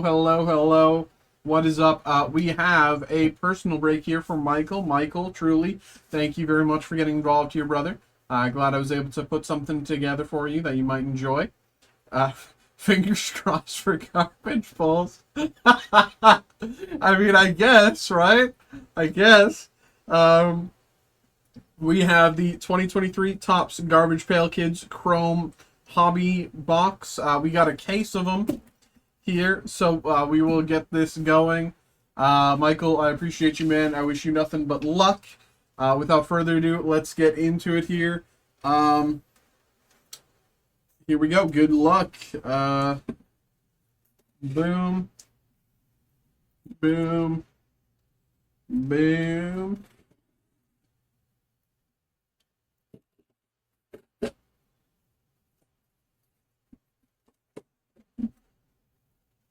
Hello, hello. What is up? We have a personal break here from Michael. Michael, truly, thank you very much for getting involved here, brother. Glad I was able to put something together for you that you might enjoy. Uh, fingers crossed for garbage balls. I mean, I guess, right? I guess. Um, we have the 2023 Topps Garbage Pail Kids Chrome Hobby Box. We got a case of them here, so we will get this going. Michael, I appreciate you, man. I wish you nothing but luck. Without further ado, let's get into it here. Here we go. Good luck. Boom, boom, boom.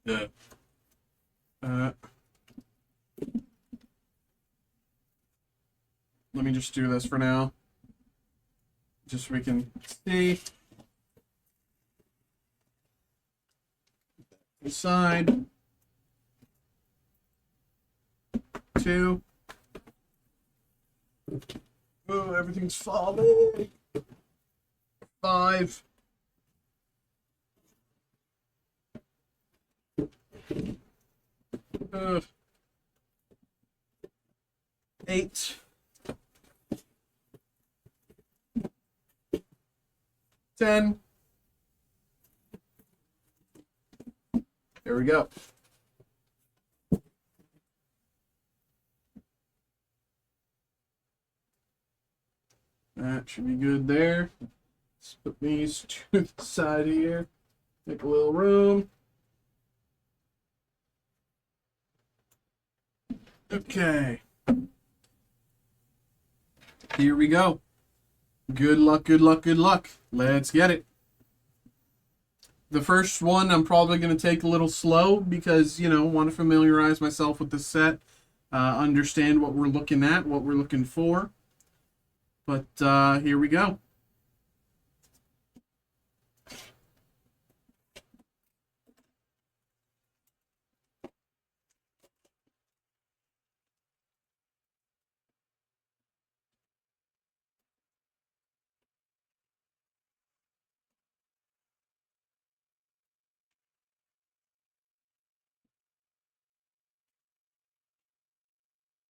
Yeah. Uh, Let me just do this for now, just so we can see. Side. 2. Oh, everything's falling. 5. 8. 10. There we go. That should be good there. Let's put these to the side here. Make a little room. Okay. Here we go. Good luck, good luck, good luck. Let's get it. The first one I'm probably going to take a little slow because, want to familiarize myself with the set. Understand what we're looking at, what we're looking for. But here we go.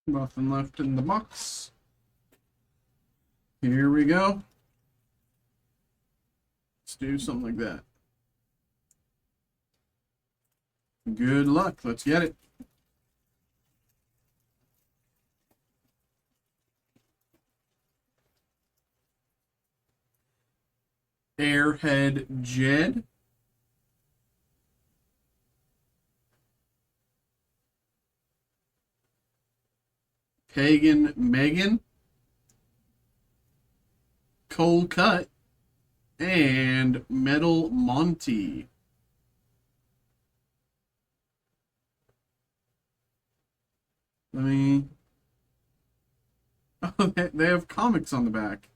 Nothing left in the box. Here we go. Let's do something like that. Good luck. Let's get it. Airhead Jed. Pagan Megan. Cold Cut. And Metal Monty. Let me... Oh, they have comics on the back.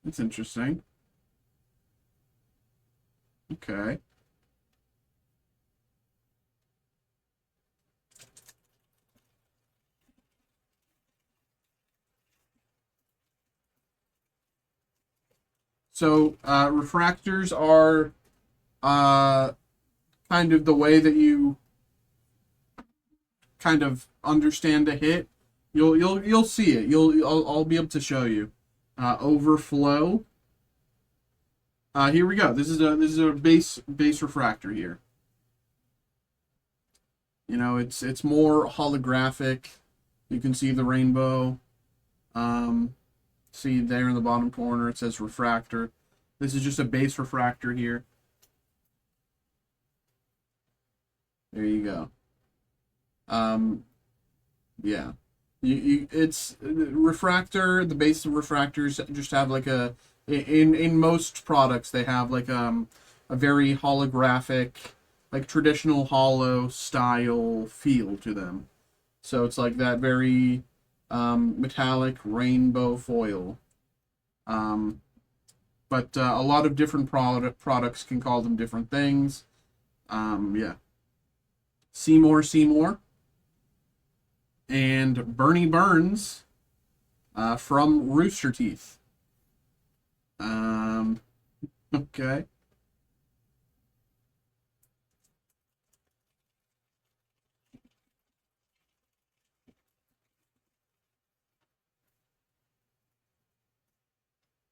That's interesting. Okay. So, refractors are kind of the way that you kind of understand a hit. You'll see it. I'll be able to show you. Overflow. Here we go. This is a base refractor here. It's more holographic. You can see the rainbow. See there in the bottom corner it says refractor. This is just a base refractor here. There you go. Yeah. It's refractor. The base of refractors just have like in most products they have like a very holographic, like traditional hollow style feel to them. So it's like that very metallic rainbow foil. but a lot of different products can call them different things. Yeah. Seymour, and Bernie Burns from Rooster Teeth. Okay.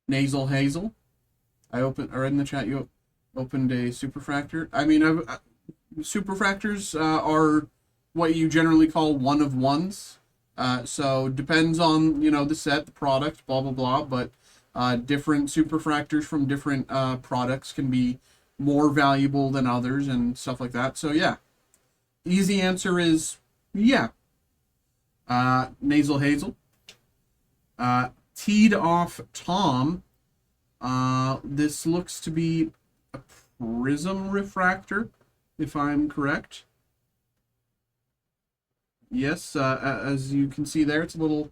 Nasal Hazel. I read in the chat you opened a superfractor. I mean, superfractors are what you generally call one of ones. So depends on the set, the product, blah blah blah. But different superfractors from different products can be more valuable than others and stuff like that. So yeah, easy answer is yeah. Nasal Hazel. Teed off Tom. This looks to be a prism refractor, if I'm correct. Yes, as you can see there, it's a little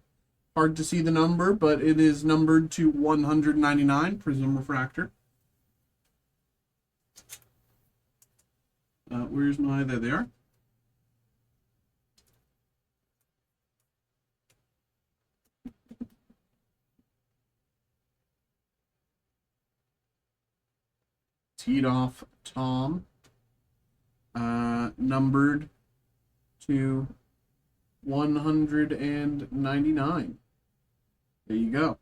hard to see the number, but it is numbered to 199, prism refractor. Where's my, there they are. Teed off Tom, numbered to 199. There you go.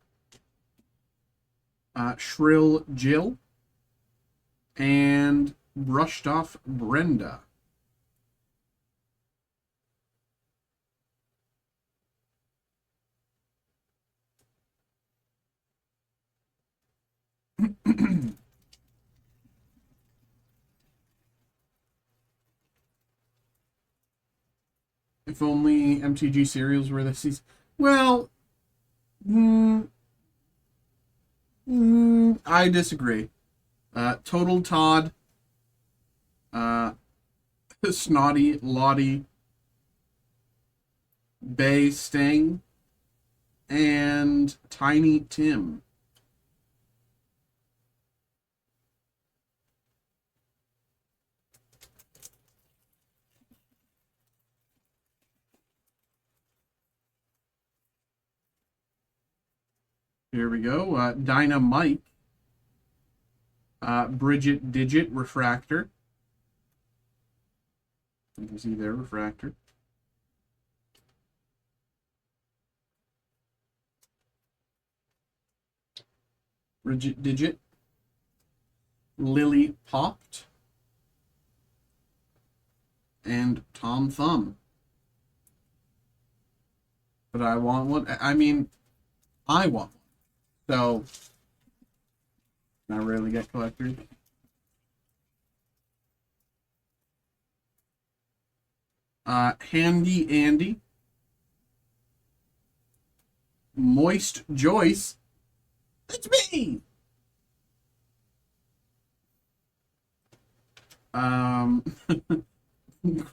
Shrill Jill and brushed off Brenda. If only MTG cereals were this season. Well, I disagree. Total Todd, Snotty Lottie, Bay Sting, and Tiny Tim. Here we go. Dynamite. Bridget Digit Refractor. You can see there, Refractor. Bridget Digit. Lily Popped. And Tom Thumb. But I want one. I mean, I want one. So, I rarely get collectors. Handy Andy. Moist Joyce. It's me!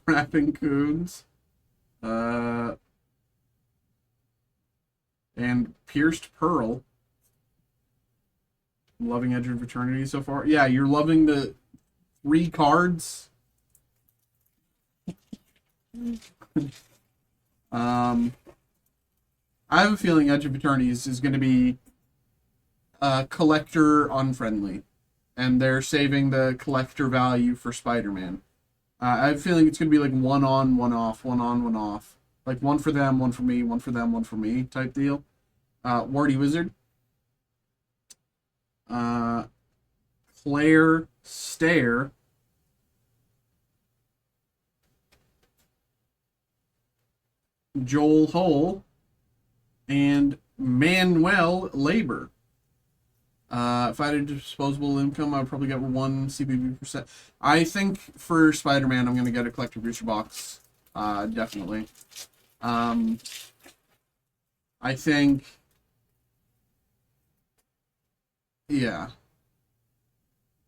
Crapping Coons. And Pierced Pearl. Loving Edge of Eternity so far. Yeah, you're loving the 3 cards. I have a feeling Edge of Eternity is going to be collector unfriendly, and they're saving the collector value for Spider-Man. I have a feeling it's going to be like one on, one off, one on, one off. Like one for them, one for me, one for them, one for me type deal. Warty Wizard. Claire Stare. Joel Hole. And Manuel Labor. If I had a disposable income, I would probably get 1 CBB percent. I think for Spider-Man, I'm going to get a collector booster box. Definitely. I think... Yeah.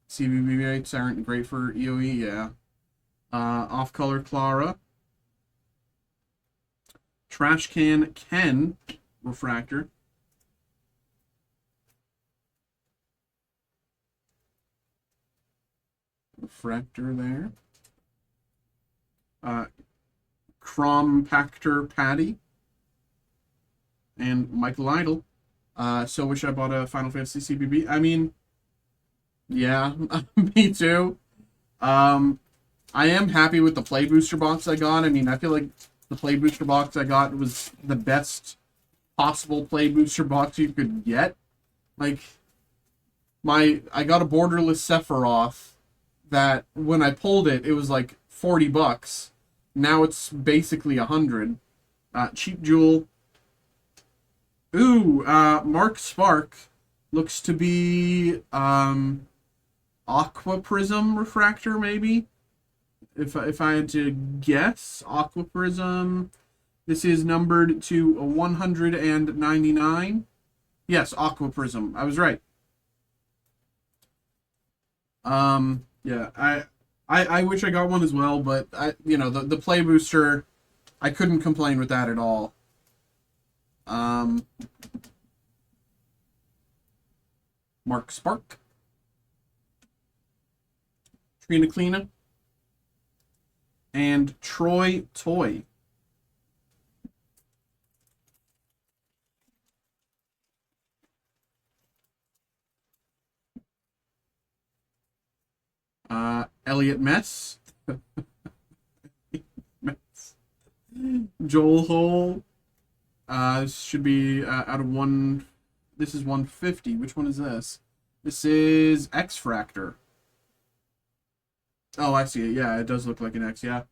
CBB rates aren't great for EOE, yeah. Off-color Clara. Trash Can Ken Refractor. refractor there. Crompactor Patty. And Michael Idle. So wish I bought a Final Fantasy CBB. I mean, yeah, me too. I am happy with the Play Booster box I got. I mean, I feel like the Play Booster box I got was the best possible Play Booster box you could get. Like, I got a borderless Sephiroth that when I pulled it, it was like $40. Now it's basically $100. Cheap Jewel. Ooh, Mark Spark looks to be Aqua Prism Refractor, maybe. If I had to guess, Aqua Prism. This is numbered to 199. Yes, Aqua Prism. I was right. Yeah, I wish I got one as well, but the Play Booster, I couldn't complain with that at all. Mark Spark. Trina Kleena. And Troy Toy. Elliot Mess. Mess. Joel Hole. This should be out of one. This is 150. Which one is this? This is X-Fractor. Oh, I see it. Yeah, it does look like an X, yeah.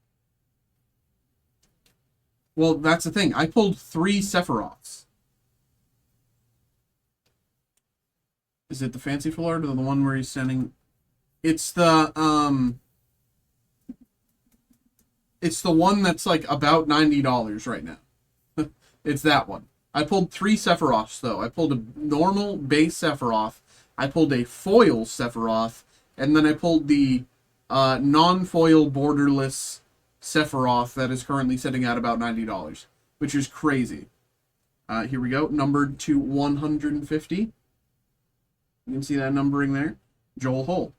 Well, that's the thing. I pulled 3 Sephiroths. Is it the fancy full art or the one where he's sending... It's the one that's like about $90 right now. It's that one. I pulled 3 Sephiroths, though. I pulled a normal base Sephiroth. I pulled a foil Sephiroth. And then I pulled the non-foil borderless Sephiroth that is currently sitting at about $90, which is crazy. Here we go. Numbered to 150. You can see that numbering there. Joel Hull.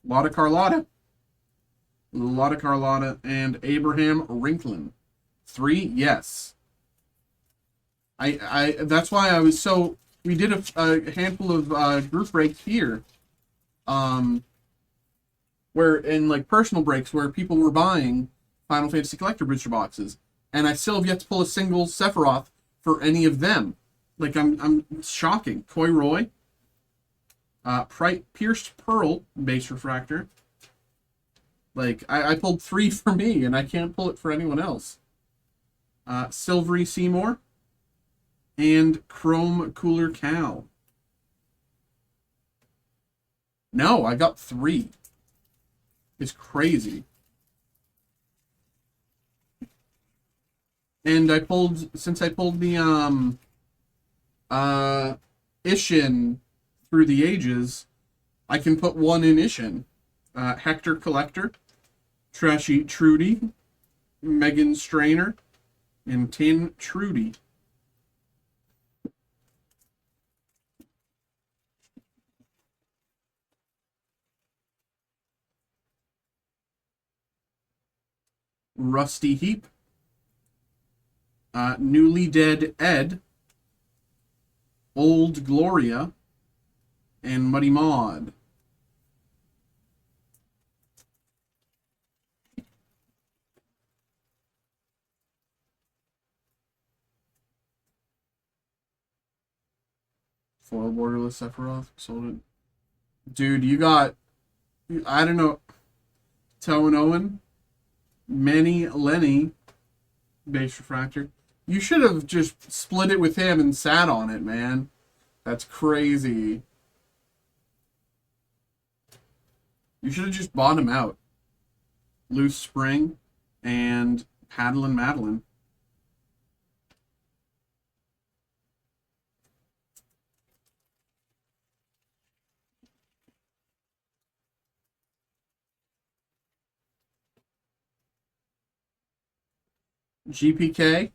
A lot of Carlotta. And Abraham Rinklin. 3, yes. That's why I was so... We did a handful of group breaks here. Where in like personal breaks where people were buying Final Fantasy Collector booster boxes, and I still have yet to pull a single Sephiroth for any of them. Like I'm shocking. Coy Roy, Pierced Pearl base refractor. Like I pulled 3 for me, and I can't pull it for anyone else. Silvery Seymour, and Chrome Cooler Cow. No, I got 3. It's crazy. And since I pulled the Ishin through the ages, I can put 1 in Ishin. Hector Collector, Trashy Trudy, Megan Strainer, and Tin Trudy. Rusty Heap, Newly Dead Ed, Old Gloria, and Muddy Maud. Foil borderless Sephiroth, sold it. Dude, you got, I don't know, Toe and Owen, Manny Lenny, base refractor. You should have just split it with him and sat on it, man. That's crazy. You should have just bought him out. Loose Spring and Paddlin' Madeline. GPK,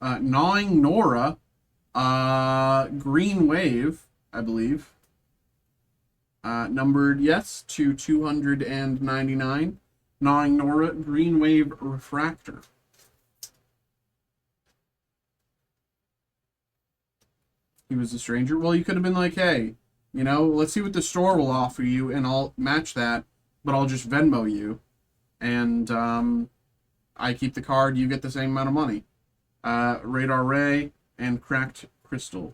Gnawing Nora, Green Wave, I believe, Numbered, yes, to 299. Gnawing Nora, Green Wave Refractor. He was a stranger. Well, you could have been like, hey, you know, let's see what the store will offer you, and I'll match that, but I'll just Venmo you. And I keep the card, you get the same amount of money. Radar Ray and Cracked Crystal.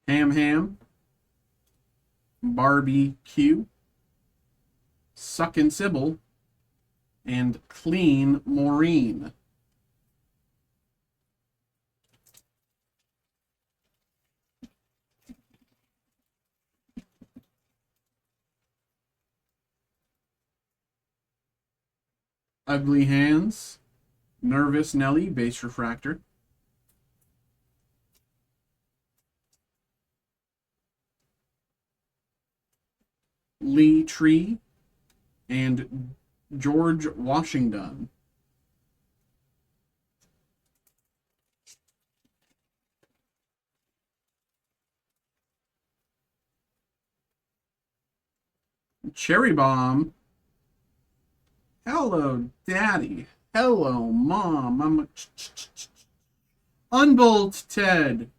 Ham, Barbie Q, Suckin' Sybil, and Clean Maureen. Ugly Hands, Nervous Nelly, Base Refractor. Lee Tree, and George Washington. Cherry Bomb. Hello, Daddy. Hello, Mom. I'm Unbolt Ted.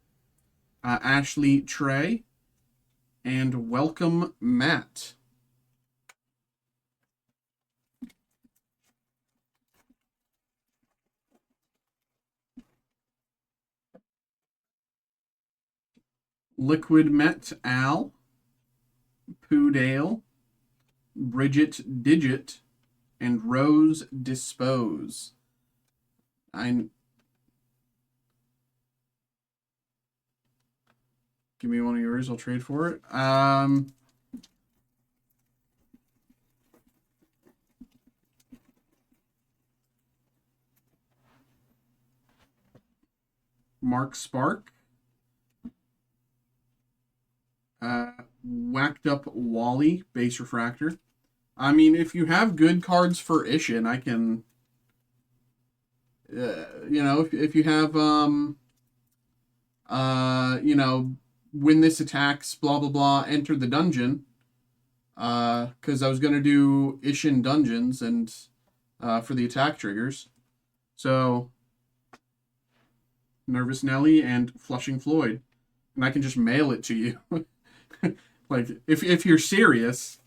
Ashley Trey. And Welcome Matt. Liquid Met Al. Pooh Dale. Bridget Digit. And Rose Dispose. Give me one of yours, I'll trade for it. Mark Spark. Whacked Up Wally, Base Refractor. I mean, if you have good cards for Ishin, I can... you know, if you have, you know, when this attacks, blah, blah, blah, enter the dungeon. Because I was going to do Ishin dungeons and for the attack triggers. So, Nervous Nelly and Flushing Floyd. And I can just mail it to you. Like, if you're serious.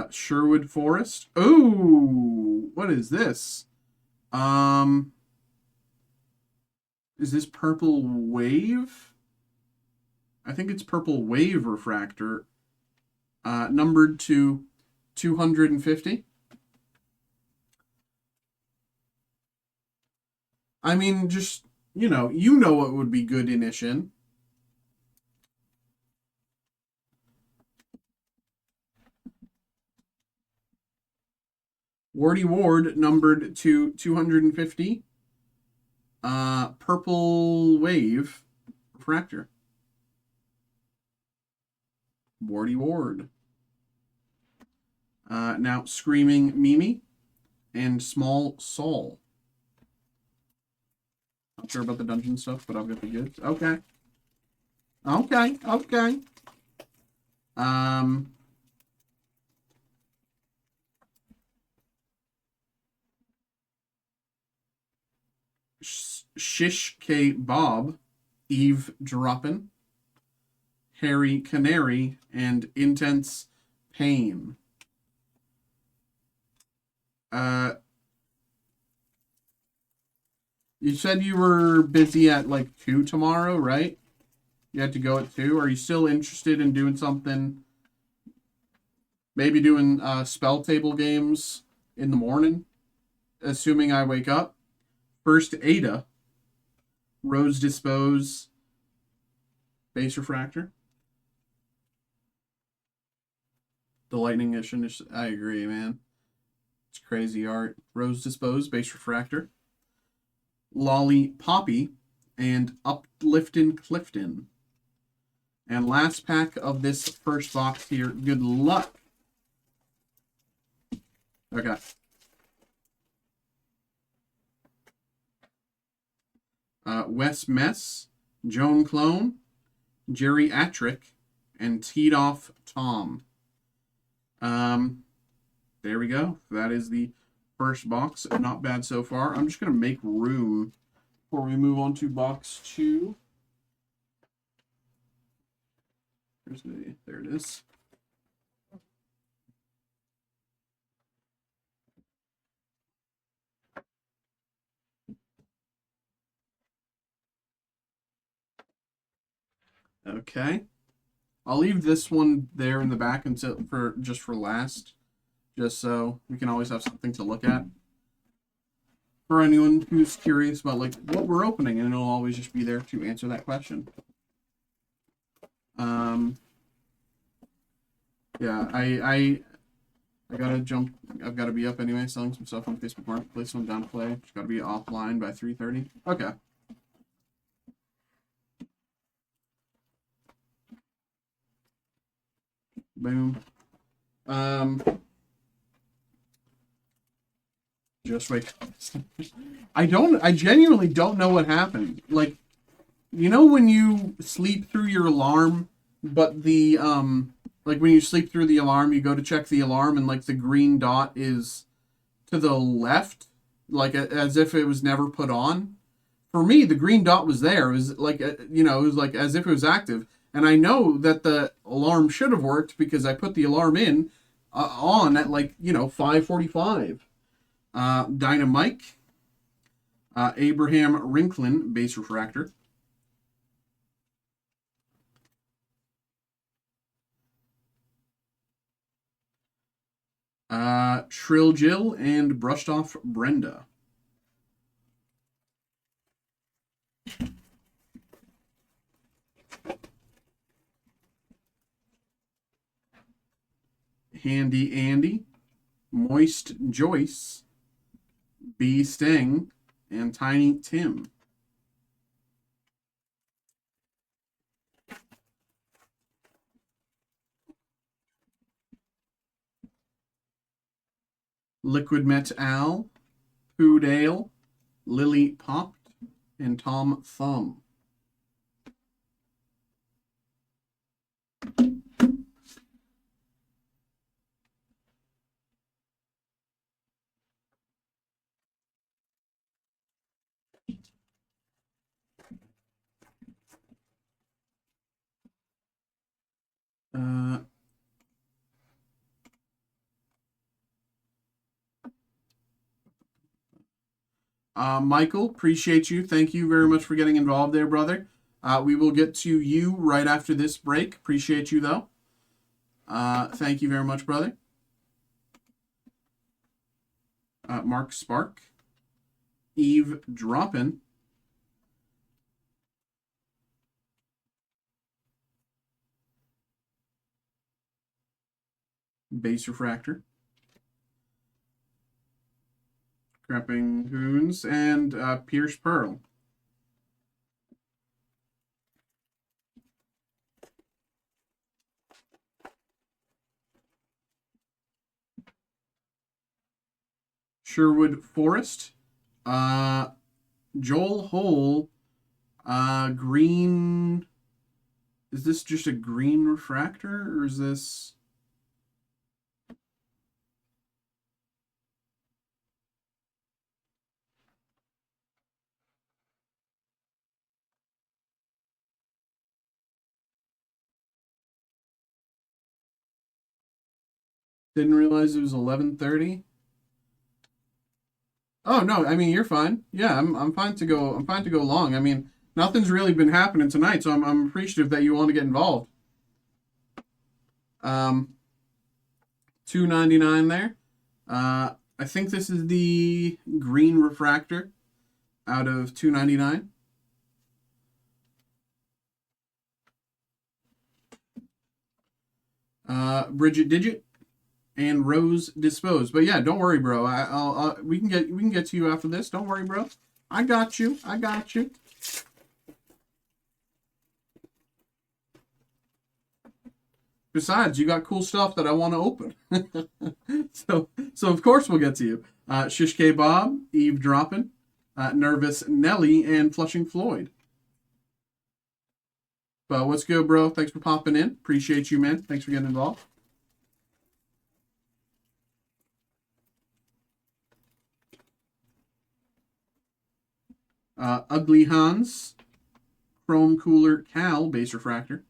Sherwood Forest. Oh, what is this? Is this Purple Wave? I think it's Purple Wave Refractor. Numbered to 250. I mean, just, you know what would be good in Ishin. Wardy Ward, numbered to 250. Purple Wave Refractor. Wardy Ward. Now, Screaming Mimi and Small Saul. Not sure about the dungeon stuff, but I'll get the goods. Okay. Okay. Shish K Bob, Eve Droppin', Harry Canary, and Intense Pain. You said you were busy at like 2 tomorrow, right? You had to go at 2. Are you still interested in doing something? Maybe doing spell table games in the morning, assuming I wake up. First Ada, Rose Dispose, Base Refractor. The Lightning Edition, I agree, man. It's crazy art. Rose Dispose, Base Refractor. Lolly Poppy, and Upliftin' Clifton. And last pack of this first box here. Good luck. Okay. Wes Mess, Joan Clone, Jerry Atrick, and Teed Off Tom. There we go. That is the first box. Not bad so far. I'm just going to make room before we move on to box 2. There it is. Okay. I'll leave this one there in the back until for last, just so we can always have something to look at for anyone who's curious about like what we're opening, and it'll always just be there to answer that question. Yeah, I gotta jump. I've got to be up anyway, selling some stuff on Facebook Marketplace. So I'm down to play. Just got to be offline by 3:30. Okay. Boom. Just wait. I genuinely don't know what happened. Like, you know when you sleep through your alarm, but the like when you sleep through the alarm, you go to check the alarm and like the green dot is to the left, like as if it was never put on. For me, the green dot was there. It was like, it was like as if it was active. And I know that the alarm should have worked because I put the alarm in on at like, 5:45. Dynamike, Abraham Rinklin, base refractor. Trill Jill and brushed off Brenda. Handy Andy, Moist Joyce, B Sting, and Tiny Tim. Liquid Met Al, Pooh Dale, Lily Popped, and Tom Thumb. Michael, appreciate you. Thank you very much for getting involved there, brother. We will get to you right after this break. Appreciate you, though. Thank you very much, brother. Mark Spark, Eve Droppin, Base Refractor, Crapping Hoons, and Pierce Pearl. Sherwood Forest, Joel Hole, green. Is this just a green refractor, or is this? Didn't realize it was 11:30. Oh no, I mean you're fine. Yeah, I'm fine to go. I'm fine to go long. I mean nothing's really been happening tonight, so I'm appreciative that you want to get involved. $2.99 there. I think this is the green refractor out of $2.99. Bridget Digit and Rose Dispose. But yeah, don't worry, bro. We can get to you after this. Don't worry, bro. I got you. Besides, you got cool stuff that I want to open. So of course we'll get to you. Shish Bob, Eavesdropping, Nervous Nelly, and Flushing Floyd. But what's good, bro? Thanks for popping in. Appreciate you, man. Thanks for getting involved. Ugly Hans, Chrome Cooler Cal, Base Refractor.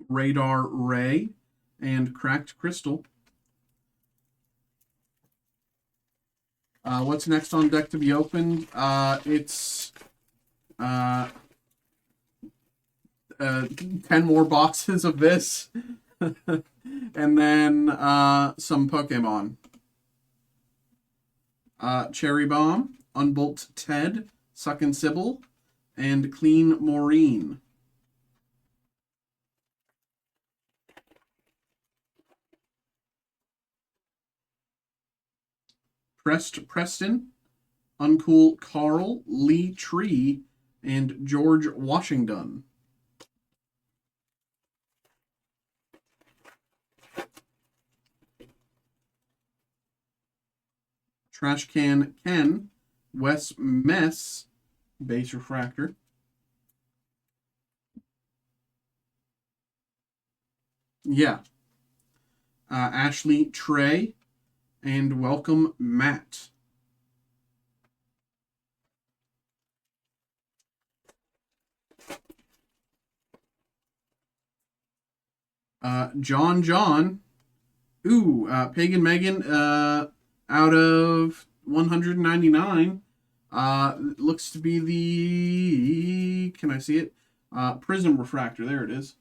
Radar Ray, and Cracked Crystal. What's next on deck to be opened? It's 10 more boxes of this. And then some Pokemon. Cherry Bomb, Unbolt Ted, Suckin' Sybil, and Clean Maureen. Pressed Preston, Uncool Carl, Lee Tree, and George Washington. Trash Can Ken, Wes Mess, Base Refractor. Yeah. Ashley Trey, and Welcome Matt. John. Ooh, Pagan Megan, out of 199. Looks to be the, can I see it? Prism Refractor, there it is.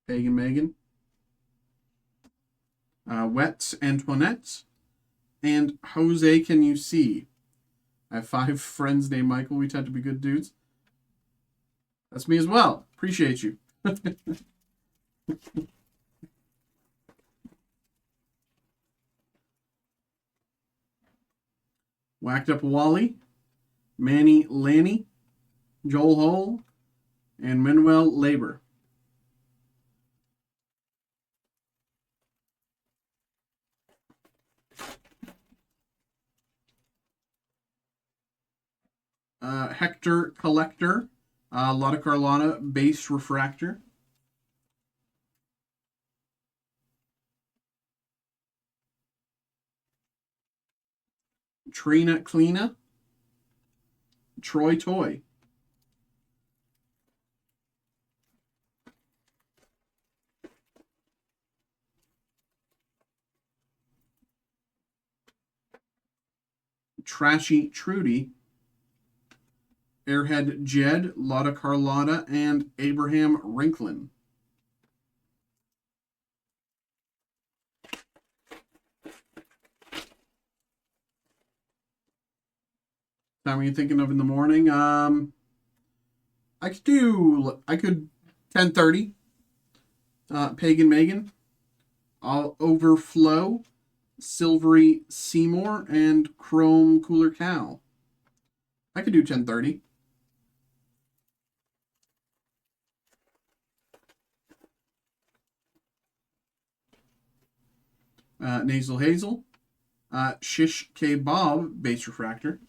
Pagan Megan. Wets Antoinette. And Jose Can You See? I have 5 friends named Michael. We tend to be good dudes. That's me as well. Appreciate you. Whacked Up Wally, Manny Lanny, Joel Hole, and Manuel Labor. Hector Collector, Lotta Carlotta, Base Refractor. Trina Cleena, Troy Toy. Trashy Trudy, Airhead Jed, Lotta Carlotta, and Abraham Rinklin. Time are you thinking of in the morning? I could 10:30. Pagan Megan, Overflow, Silvery Seymour, and Chrome Cooler Cow. I could do 10:30. Nasal Hazel, Shish K Bob, Base Refractor.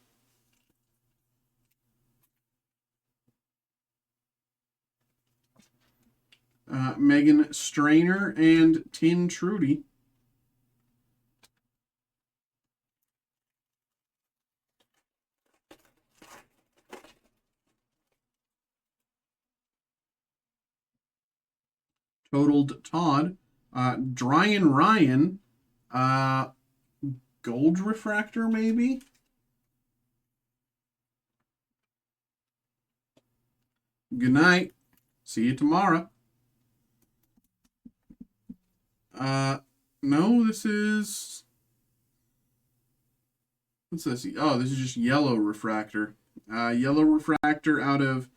Megan Strainer and Tin Trudy. Totaled Todd, Dryan Ryan, Gold Refractor maybe? Good night. See you tomorrow. No, this is... What's this? Oh, this is just Yellow Refractor. Yellow Refractor out of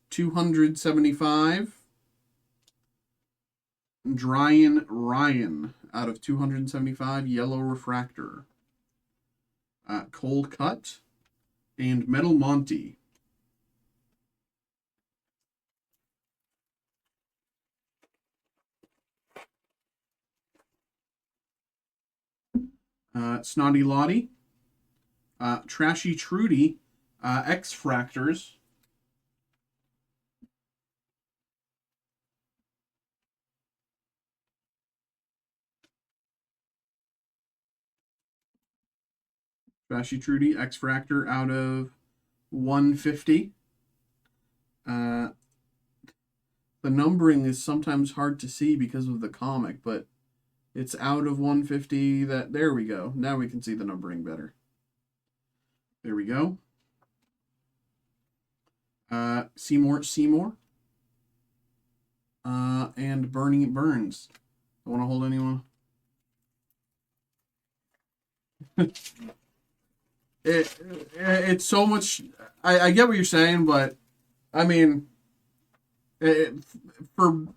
275. Dryan Ryan out of 275, yellow refractor. Cold Cut and Metal Monty. Snotty Lottie. Trashy Trudy. X-Fractors. Trashy Trudy, X-Fractor out of 150. The numbering is sometimes hard to see because of the comic, but it's out of 150. There we go. Now we can see the numbering better. There we go. Seymour. And Burning Burns. I want to hold anyone. It's so much. I get what you're saying, but I mean, for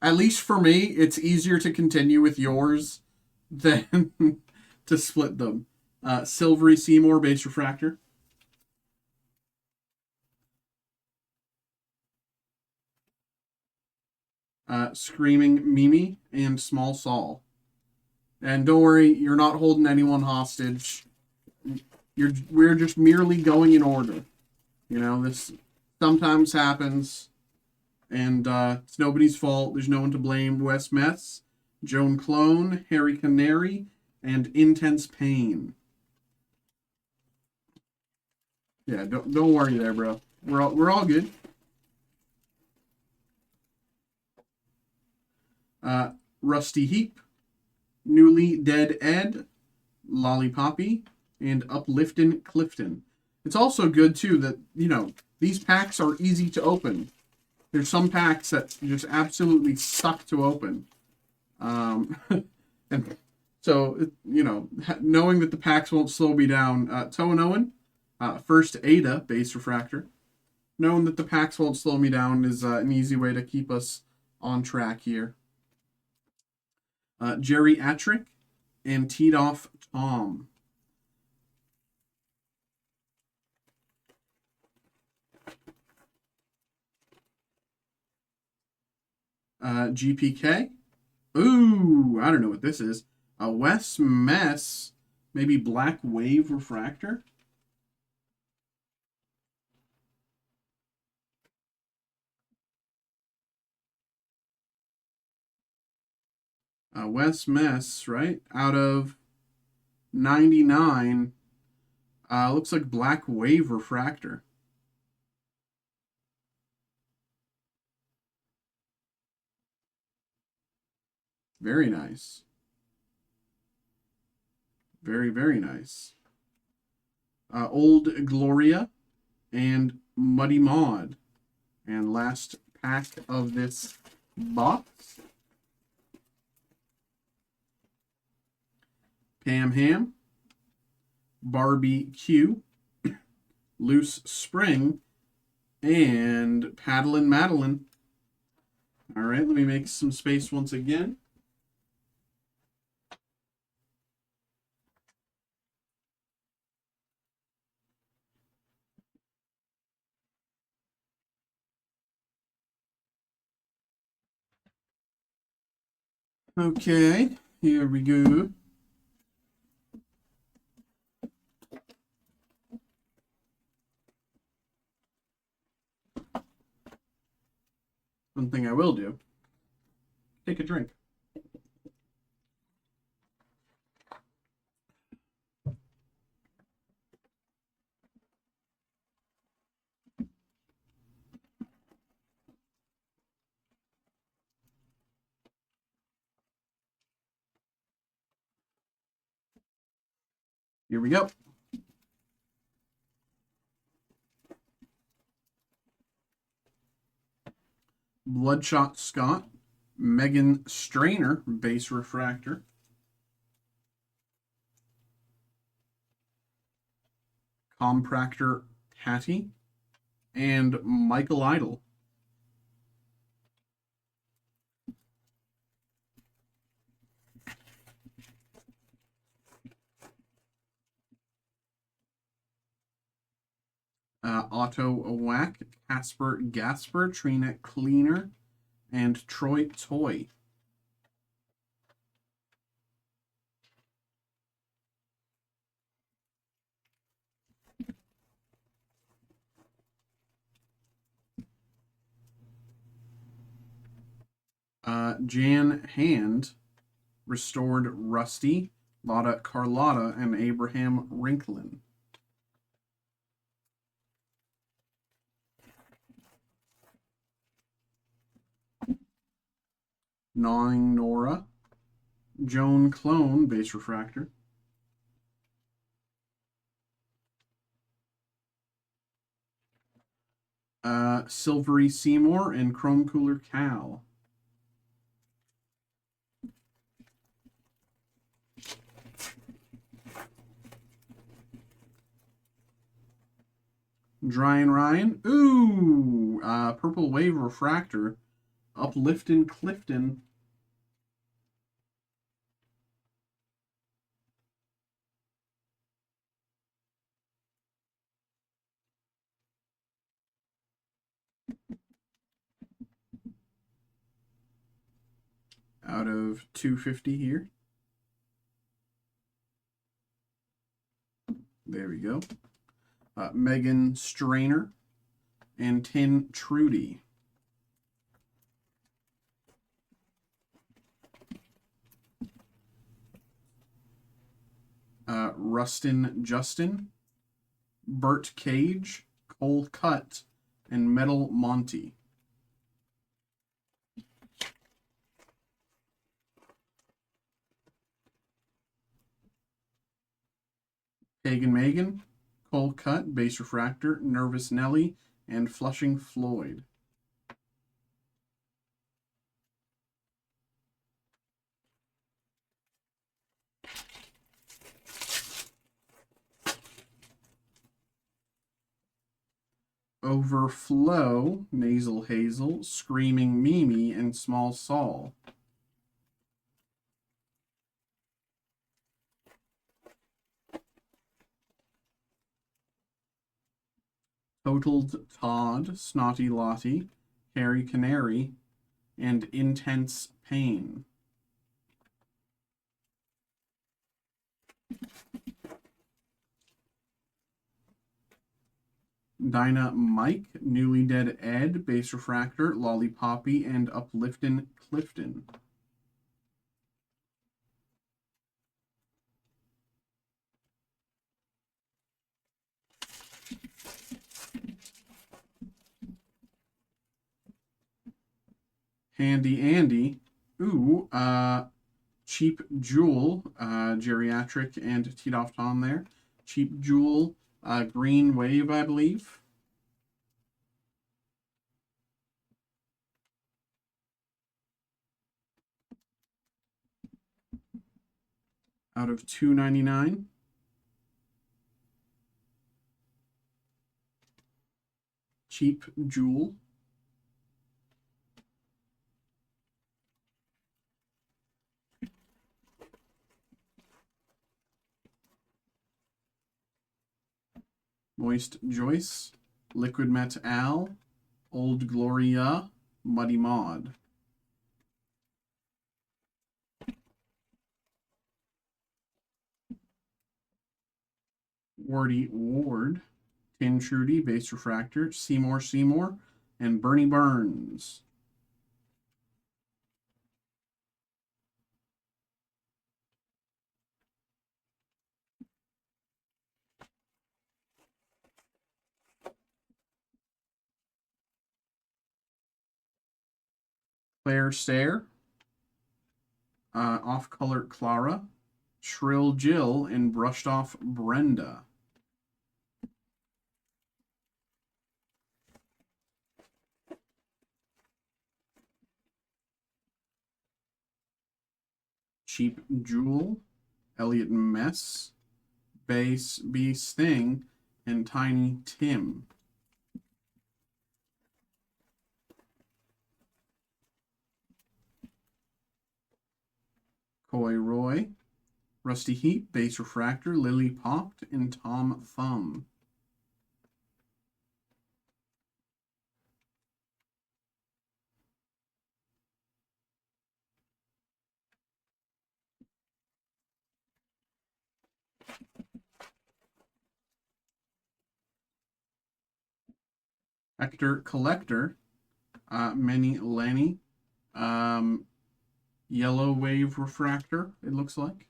at least for me, it's easier to continue with yours than to split them. Silvery Seymour base refractor. Screaming Mimi and Small Saul. And don't worry, you're not holding anyone hostage. We're just merely going in order. You know, this sometimes happens, and it's nobody's fault. There's no one to blame. Wes Mess, Joan Clone, Harry Canary, and Intense Pain. Yeah, don't worry there, bro. We're all good. Rusty Heap, Newly Dead Ed, Lollipoppy, and Upliftin' Clifton. It's also good, too, that, you know, these packs are easy to open. There's some packs that just absolutely suck to open. And so, you know, knowing that the packs won't slow me down. Toe and Owen, first Ada, base refractor. Knowing that the packs won't slow me down is an easy way to keep us on track here. Jerry Atrick and Teed Off Tom. GPK. Ooh, I don't know what this is. A Wes Mess, maybe Black Wave Refractor. Wes Mess, right? Out of 99. Looks like Black Wave Refractor. Very nice. Very, very nice. Old Gloria and Muddy Maud. And last pack of this box. Pam Ham, Barbie Q, Loose Spring, and Paddlin' Madeline. All right, let me make some space once again. Okay, here we go. One thing I will do, take a drink. Here we go. Bloodshot Scott, Megan Strainer, base refractor. Compractor Hattie, and Michael Idle. Otto Wack, Casper Gasper, Trina Cleaner, and Troy Toy. Jan Hand, Restored Rusty, Lotta Carlotta, and Abraham Rinklin. Gnawing Nora, Joan Clone, Base Refractor. Silvery Seymour and Chrome Cooler Cal. Dryan Ryan. Ooh! Purple Wave Refractor. Upliftin' Clifton. Out of 250 here. There we go. Megan Strainer and Tin Trudy. Rustin Justin, Bert Cage, Cole Cut, and Metal Monty. Pagan Megan, Cole Cut, Base Refractor, Nervous Nelly, and Flushing Floyd. Overflow, Nasal Hazel, Screaming Mimi, and Small Saul. Totaled Todd, Snotty Lottie, Harry Canary, and Intense Pain. Dinah Mike, Newly Dead Ed, Base Refractor, Lollipoppy, and Upliftin' Clifton. Handy Andy. Ooh, Cheap Jewel, Geriatric and teed off Tom there. Cheap Jewel, Green Wave, I believe. Out of 299. Cheap Jewel. Moist Joyce, Liquid Met Al, Old Gloria, Muddy Maud. Wardy Ward, Tin Trudy, Base Refractor, Seymour, and Bernie Burns. Claire Stair, Off Color Clara, Shrill Jill, and Brushed Off Brenda. Cheap Jewel, Elliot Mess, Base B Sting, and Tiny Tim. Coy Roy, Rusty Heat, Base Refractor, Lily Popped, and Tom Thumb. Hector Collector, Mini Lenny, Yellow Wave Refractor, it looks like.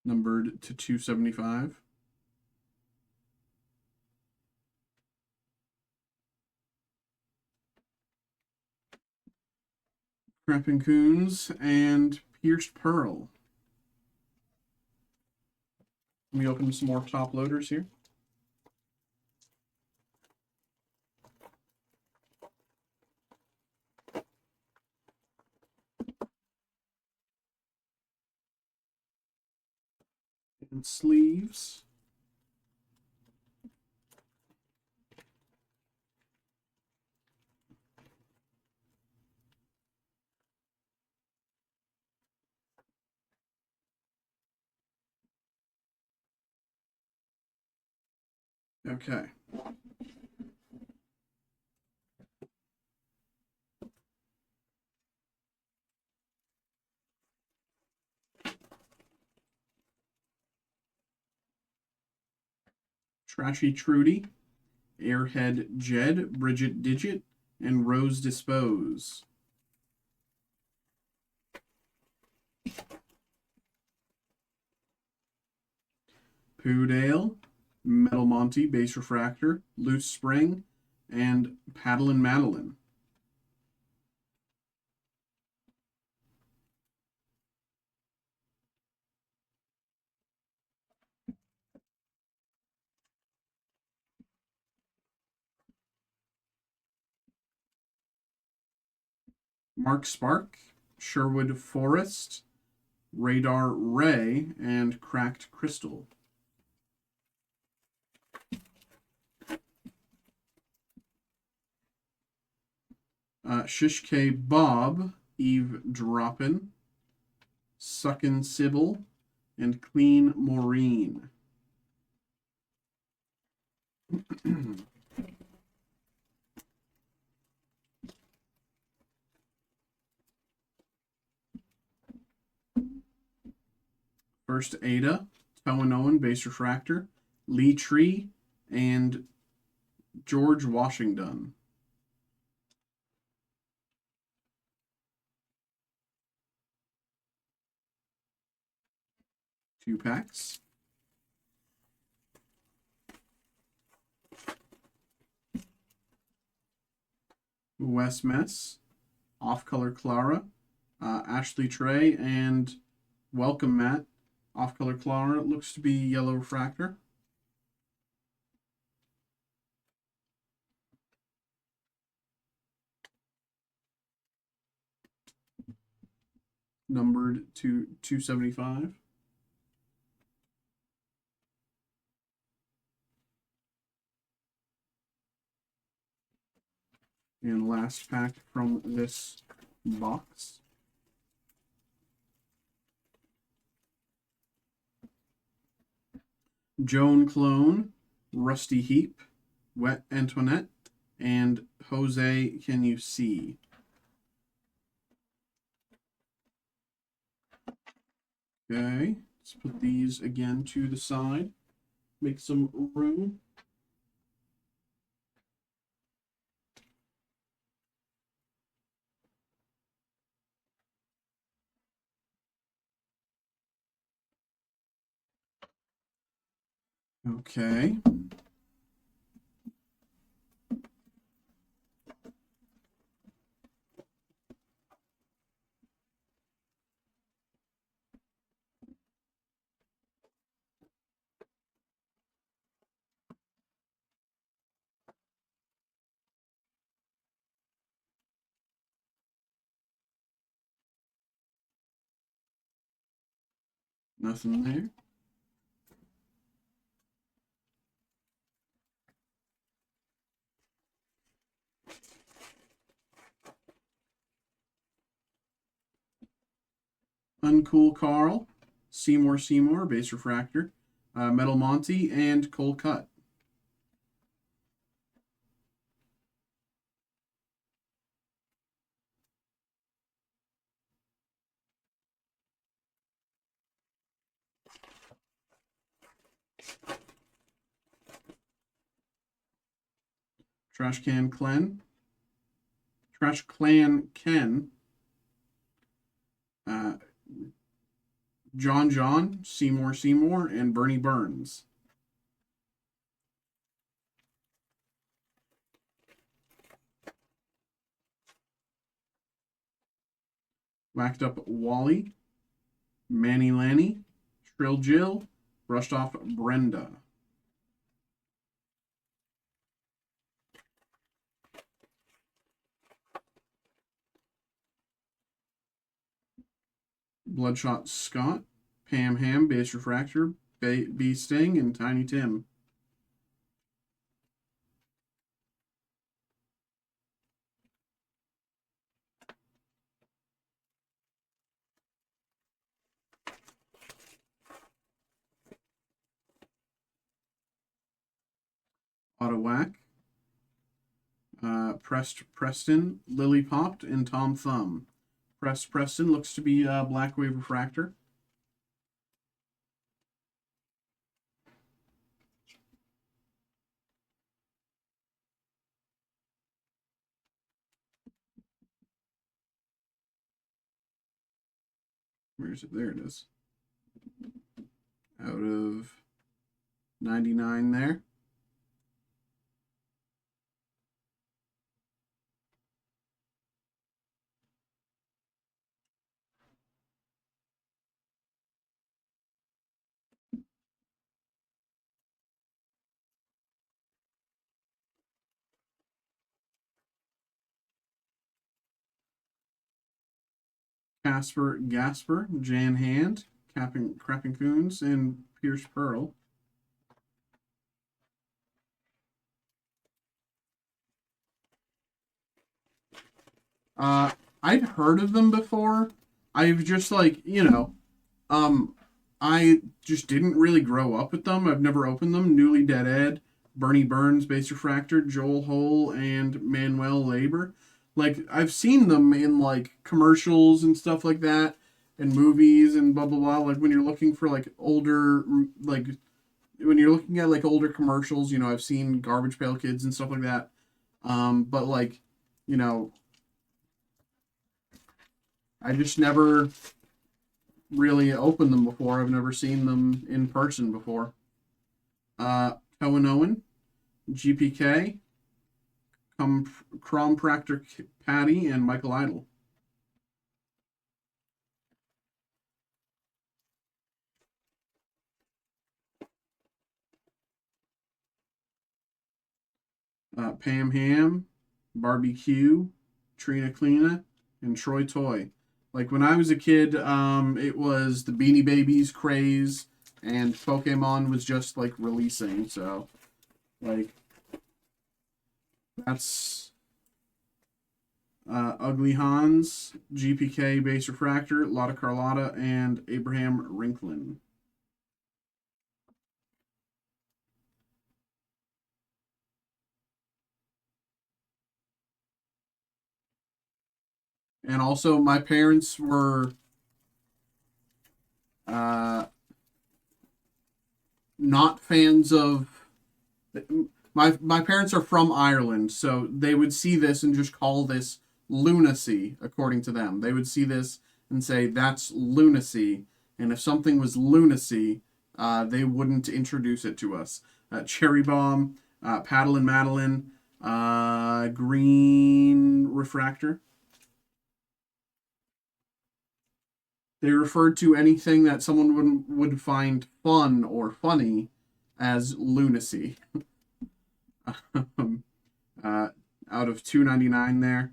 Numbered to 275. Crappin' Coons and Pierced Pearl. Let me open some more top loaders here. And sleeves. Okay. Trashy Trudy, Airhead Jed, Bridget Digit, and Rose Dispose. Poodale, Metal Monty, Base Refractor, Loose Spring, and Paddle and Madeline. Mark Spark, Sherwood Forest, Radar Ray, and Cracked Crystal. Shish K Bob, Eve Droppin, Suckin' Sybil, and Clean Maureen. First Ada, Toanoan Base Refractor, Lee Tree, and George Washington. Two packs. Wes Mess, Off Color Clara, Ashley Trey, and Welcome Matt. Off Color Clara looks to be Yellow Refractor. Numbered to 275. And last pack from this box. Joan Clone, Rusty Heap, Wet Antoinette, and Jose Can You See. Okay, let's put these again to the side. Make some room. Okay. Nothing there. Uncool Carl, Seymour, Base Refractor, Metal Monty, and Cole Cut. Trash Can Clan. Trash Clan Ken. John, Seymour, and Bernie Burns. Whacked Up Wally, Manny Lanny, Trill Jill, Brushed Off Brenda. Bloodshot Scott, Pam Ham, Base Refractor, Bee Sting, and Tiny Tim. Auto Whack, Preston, Lily Popped, and Tom Thumb. Preston looks to be Black Wave Refractor. Where is it? There it is. Out of 99 there. Casper Gasper, Jan Hand, Crapping Coons, and Pierce Pearl. I'd heard of them before. I've just I just didn't really grow up with them. I've never opened them. Newly Dead Ed, Bernie Burns, Base Refractor, Joel Hole, and Manuel Labor. Like, I've seen them in, like, commercials and stuff like that, and movies and blah, blah, blah. Like, when you're looking for, like, older, like, when you're looking at, like, older commercials, I've seen Garbage Pail Kids and stuff like that. But, like, you know, I just never really opened them before. I've never seen them in person before. Cohen Owen, GPK, Crom Proctor Patty, and Michael Idle. Pam Ham, Barbecue, Trina Kleena, and Troy Toy. Like, when I was a kid, it was the Beanie Babies craze, and Pokemon was just, like, releasing, so, like, that's Ugly Hans, GPK Base Refractor, Lotta Carlotta, and Abraham Rinklin. And also, my parents were not fans of. My parents are from Ireland, so they would see this and just call this lunacy, according to them. They would see this and say, that's lunacy. And if something was lunacy, they wouldn't introduce it to us. Cherry Bomb, Paddle and Madeline, Green Refractor. They referred to anything that someone would find fun or funny as lunacy. Out of 299 there.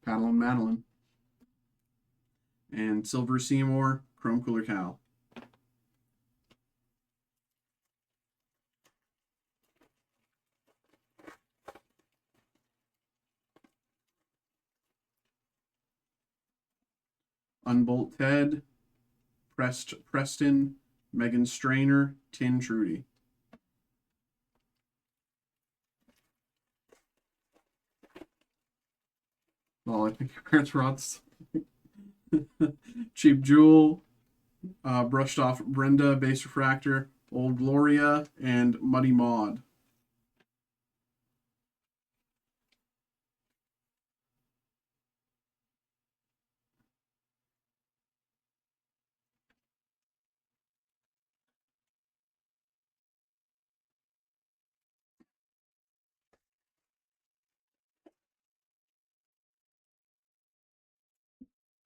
Paddle and Madeline. And Silver Seymour, Chrome Cooler Cal. Unbolt Ted, Preston, Megan Strainer, Tin Trudy. Well, I think your parents were on Cheap Jewel, Brushed Off Brenda, Base Refractor, Old Gloria, and Muddy Maud.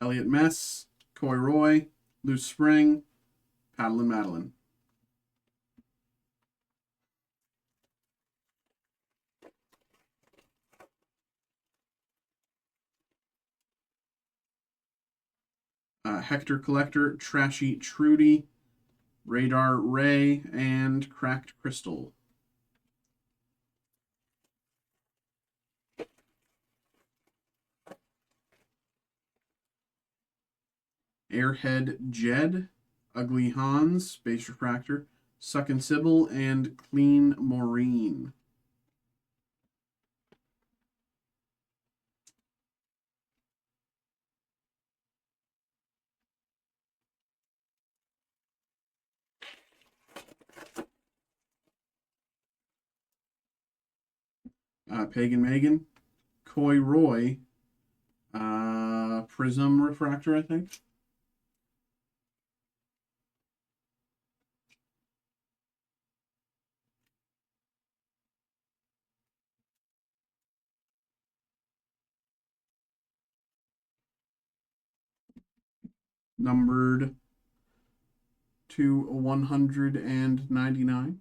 Elliot Mess, Coy Roy, Loose Spring, Paddle and Madeline. Hector Collector, Trashy Trudy, Radar Ray, and Cracked Crystal. Airhead Jed, Ugly Hans, Space Refractor, Suckin' Sybil, and Clean Maureen. Pagan Megan, Coy Roy, Prism Refractor, I think. Numbered to 199.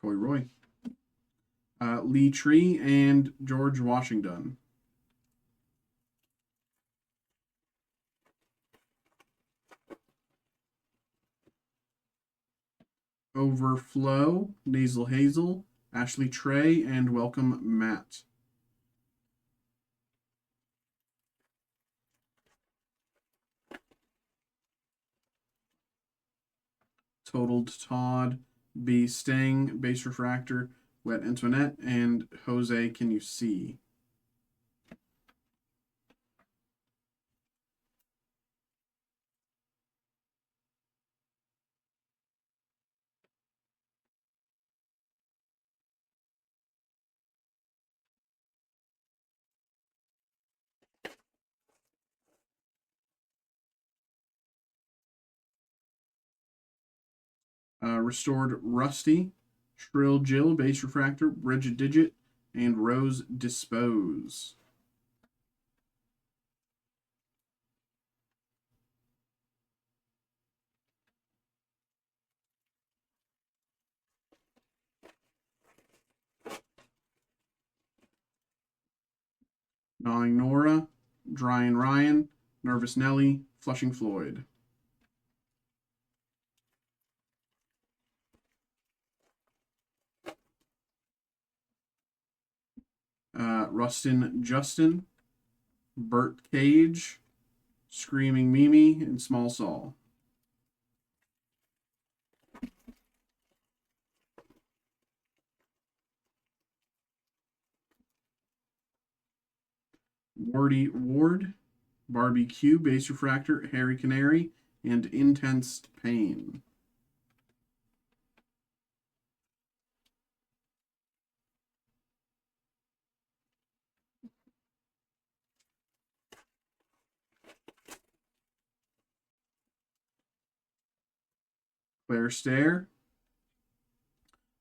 Coy Roy. Lee Tree and George Washington. Overflow, Nasal Hazel, Ashley Trey, and Welcome Matt. Totaled Todd, B. Sting, Base Refractor, Wet Antoinette, and Jose Can You See? Restored Rusty, Shrill Jill, Base Refractor, Bridget Digit, and Rose Dispose. Gnawing Nora, Dryin' Ryan, Nervous Nelly, Flushing Floyd. Rustin Justin, Bert Cage, Screaming Mimi, and Small Saul. Wardy Ward, Barbecue, Base Refractor, Harry Canary, and Intense Pain. Claire Stare,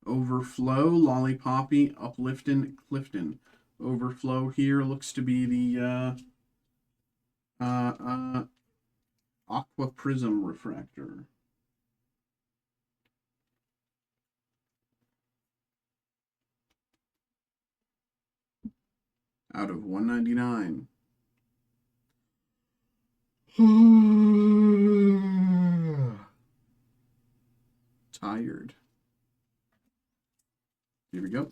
Overflow, Lollipoppy, Upliftin', Clifton. Overflow here looks to be the Aqua Prism Refractor. Out of 199. Tired. Here we go.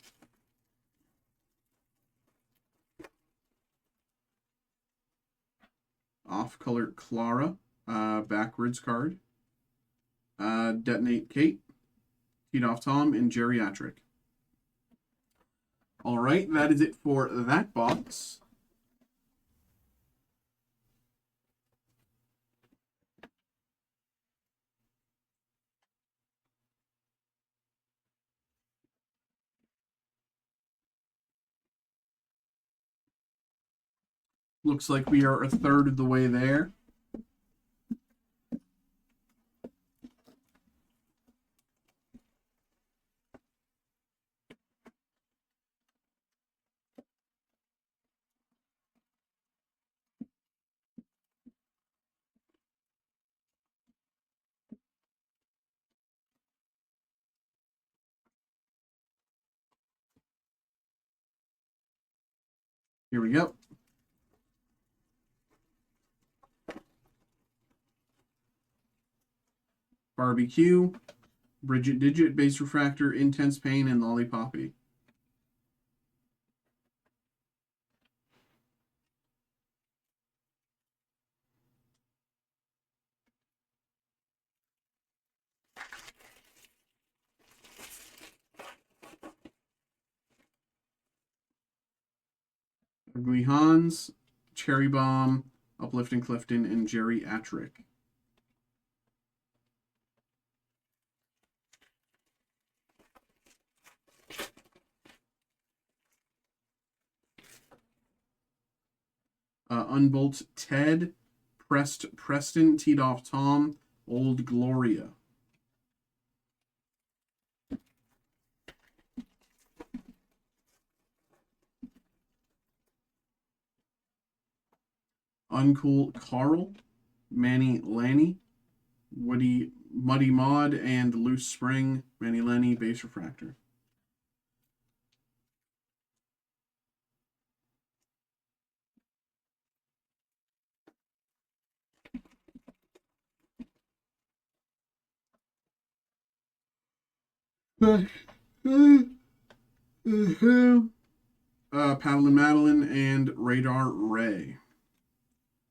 Off-color Clara, backwards card. Detonate Kate, Teed Off Tom, and Geriatric. All right, that is it for that box. Looks like we are a third of the way there. Here we go. Barbecue, Bridget Digit, Base Refractor, Intense Pain, and Lollipoppy. Ugly Hans, Cherry Bomb, Uplifting Clifton, and Jerry Atrick. Unbolt Ted, Pressed Preston, Teed Off Tom, Old Gloria. Uncool Carl, Manny Lanny, Woody Muddy Mod, and Loose Spring, Manny Lenny, Base Refractor. Paddle Madeline and Radar Ray.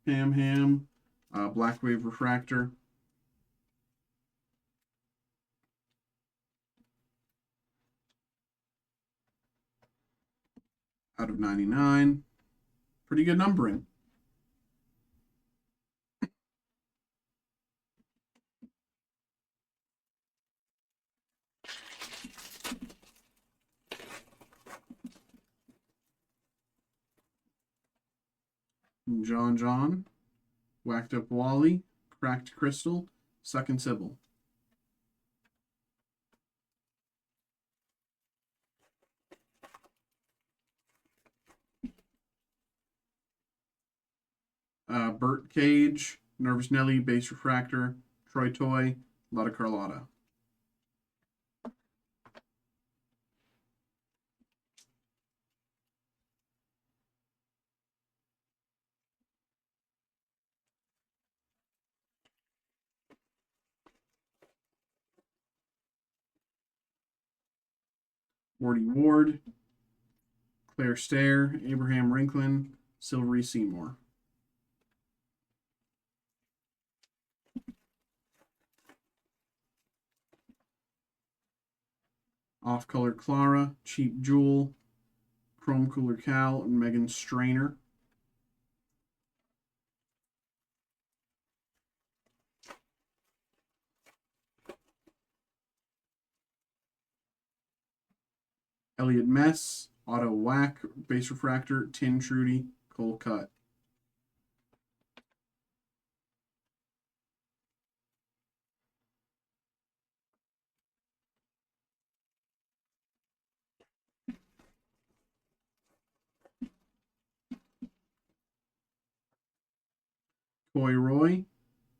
Ham, Black Wave Refractor. Out of 99. Pretty good numbering. John, Whacked Up Wally, Cracked Crystal, Second Sybil. Burt Cage, Nervous Nelly, Base Refractor, Troy Toy, Lotta Carlotta. Wardy Ward, Claire Stair, Abraham Rinklin, Silvery Seymour. Off Color Clara, Cheap Jewel, Chrome Cooler Cal, and Megan Strainer. Elliot Mess, Auto Whack, Base Refractor, Tin Trudy, Cole Cut. Coy Roy,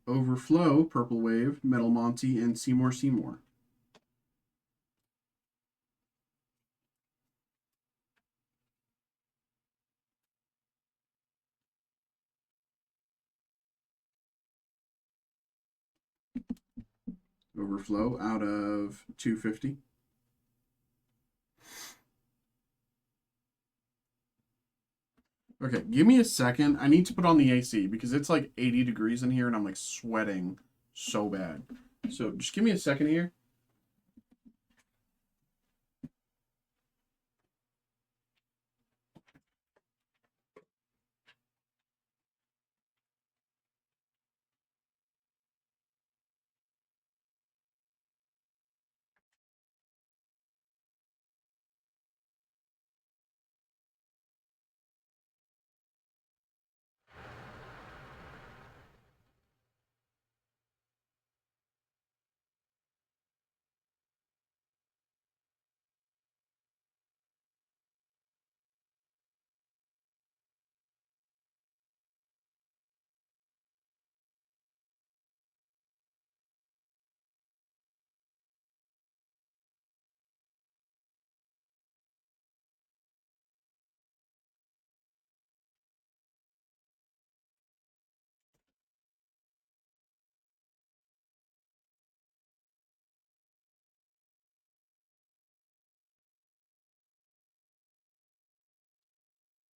Overflow, Purple Wave, Metal Monty, and Seymour. Overflow out of 250. Okay, give me a second. I need to put on the AC because it's like 80 degrees in here and I'm like sweating so bad. So just give me a second here.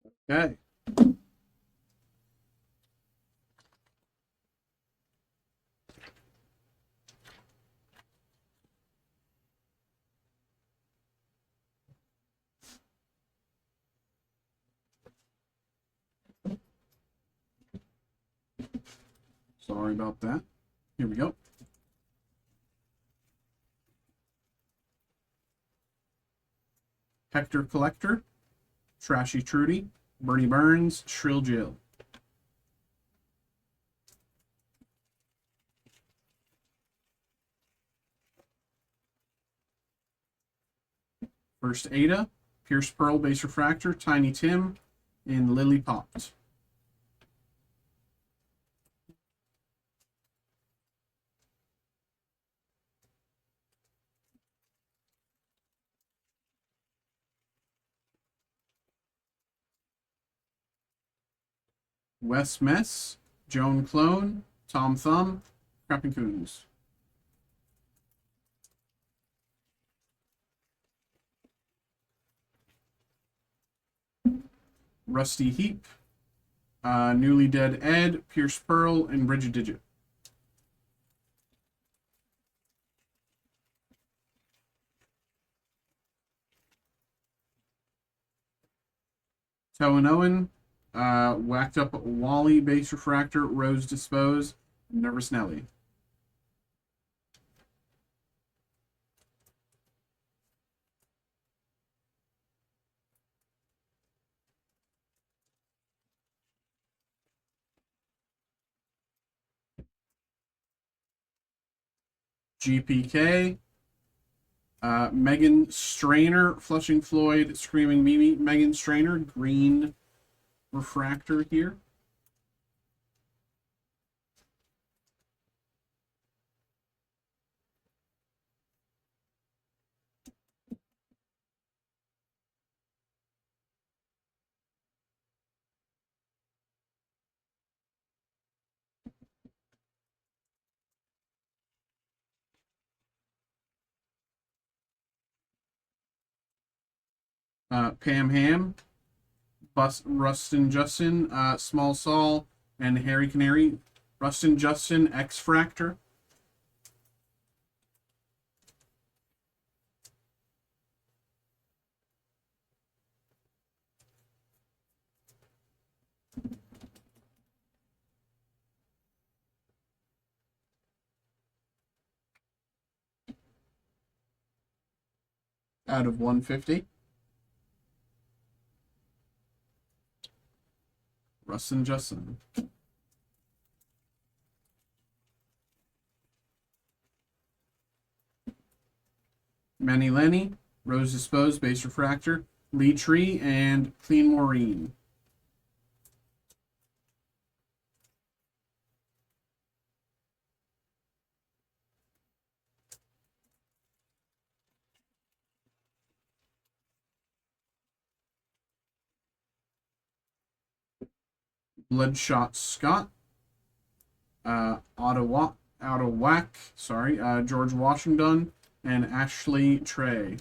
Okay. Sorry about that. Here we go. Hector Collector, Trashy Trudy, Bernie Burns, Shrill Jill. First Ada, Pierce Pearl Base Refractor, Tiny Tim, and Lily Popped. Wes Mess, Joan Clone, Tom Thumb, Crappin' Coons. Rusty Heap, Newly Dead Ed, Pierce Pearl, and Bridget Digit. Toe and Owen, Whacked Up Wally Base Refractor, Rose Dispose, Nervous Nelly. GPK, Megan Strainer, Flushing Floyd, Screaming Mimi, Megan Strainer, green refractor here. Pam Ham, Rustin Justin, Small Saul, and Harry Canary. Rustin Justin, X Fractor. Out of 150. Rustin Justin. Manny Lenny, Rose Dispose, Base Refractor, Lee Tree, and Clean Maureen. Bloodshot Scott, Out of Whack, sorry, George Washington, and Ashley Trey.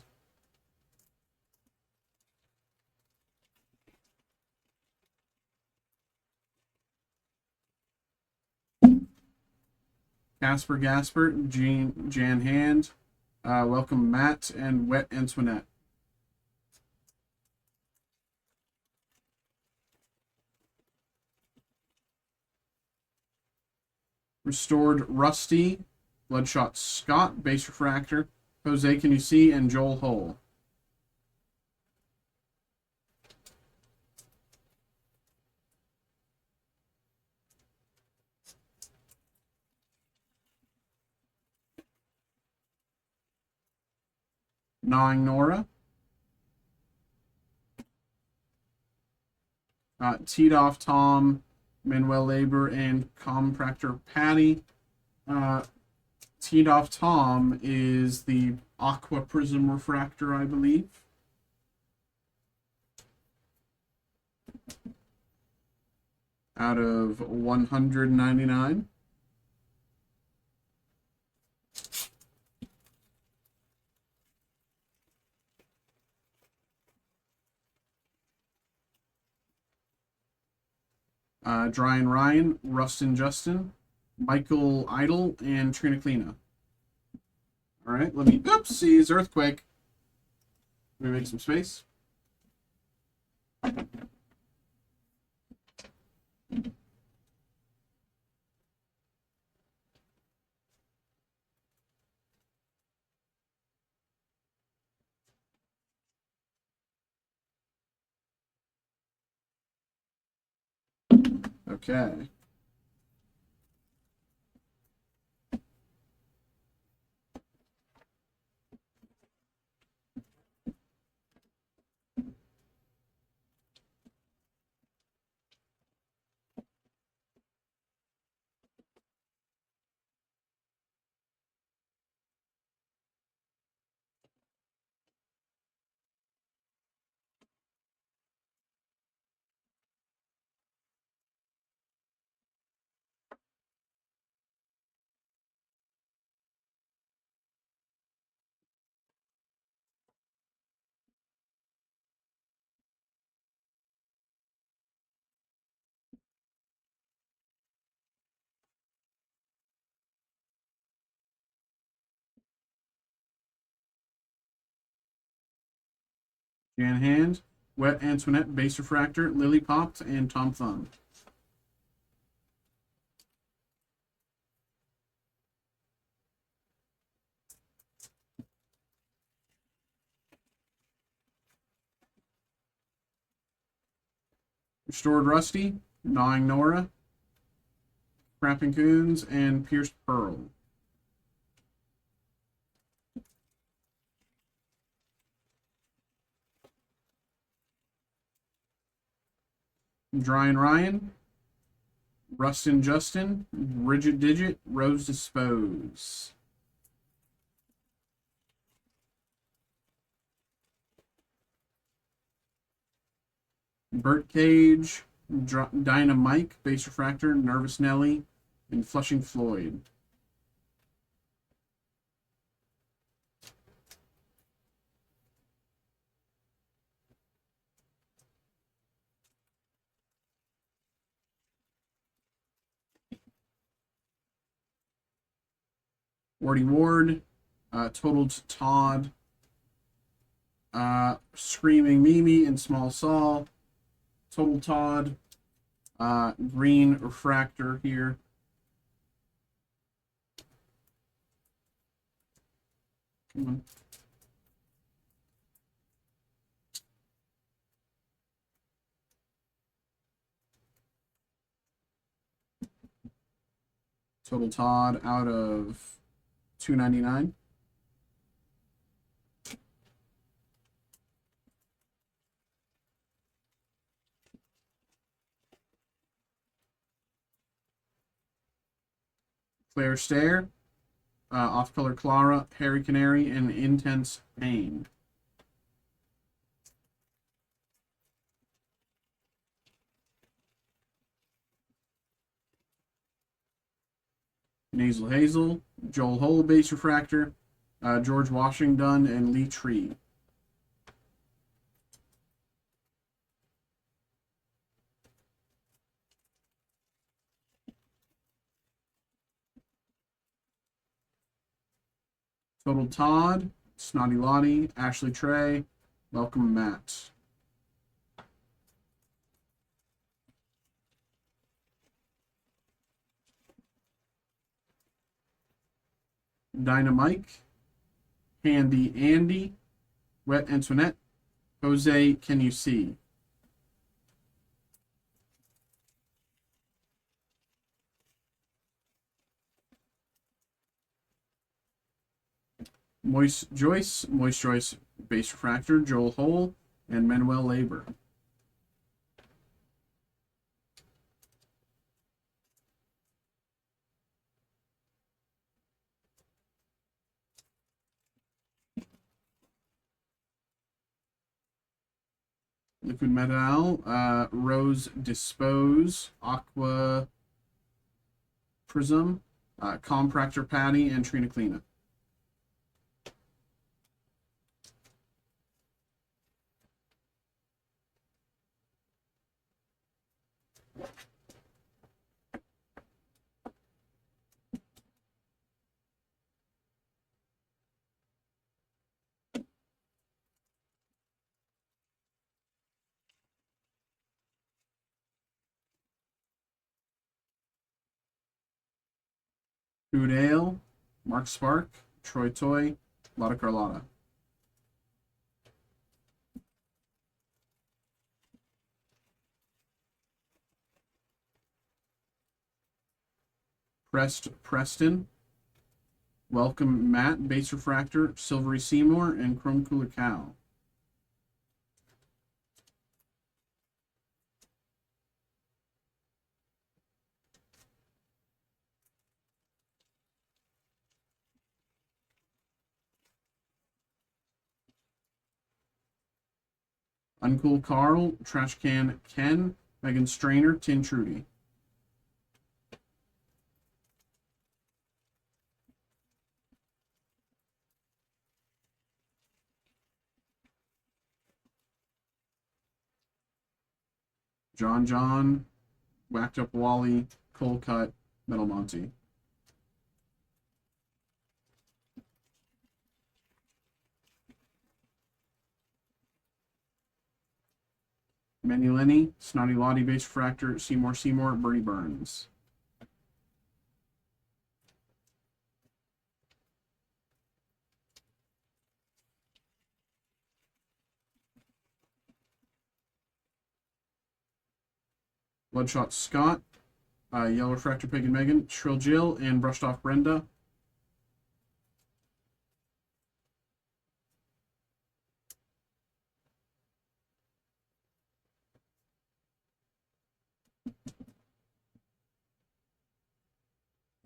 Casper Gasper, Jan Hand, welcome Matt, and Wet Antoinette. Restored Rusty, Bloodshot Scott, Base Refractor, Jose Can You See, and Joel Hull. Gnawing Nora, Teed Off Tom, Manuel Labor, and Compractor Patty. Teed Off Tom is the Aqua Prism Refractor, I believe. Out of 199. Brian Ryan, Rustin Justin, Michael Idle, and Trina Kleena. All right, let me. Oopsies, earthquake. Let me make some space. Okay. Jan Hand, Wet Antoinette, Base Refractor, Lily Popped, and Tom Thumb. Restored Rusty, Gnawing Nora, Crapping Coons, and Pierced Pearl. Drying Ryan, Rustin Justin, Rigid Digit, Rose Dispose. Burt Cage, Dinah Mike, Base Refractor, Nervous Nelly, and Flushing Floyd. Wardy Ward, Totaled Todd, Screaming Mimi and Small Saul, Total Todd, Green Refractor here. Come on. Total Todd out of 299. Claire Stare, Off Color Clara, Harry Canary, and Intense Pain. Nasal Hazel, Joel Hole, Base Refractor, George Washington, and Lee Tree. Total Todd, Snotty Lottie, Ashley Trey, Welcome Matt. Dynamike, Handy Andy, Wet Antoinette, Jose Can You See? Moist Joyce, Base Refractor, Joel Hole, and Manuel Labor. Liquid Metal, Rose Dispose, Aqua Prism, Compractor Patty, and Trina Kleena. Udale, Mark Spark, Troy Toy, Lotta Carlotta. Preston, Welcome Matt, Base Refractor, Silvery Seymour, and Chrome Cooler Cow. Uncool Carl, Trash Can Ken, Megan Strainer, Tin Trudy. John, Whacked Up Wally, Cold Cut, Metal Monty. Manny Lenny, Snotty Lottie, Base Refractor, Seymour, Bernie Burns. Bloodshot Scott, Yellow Refractor Pig and Megan, Shrill Jill, and Brushed Off Brenda.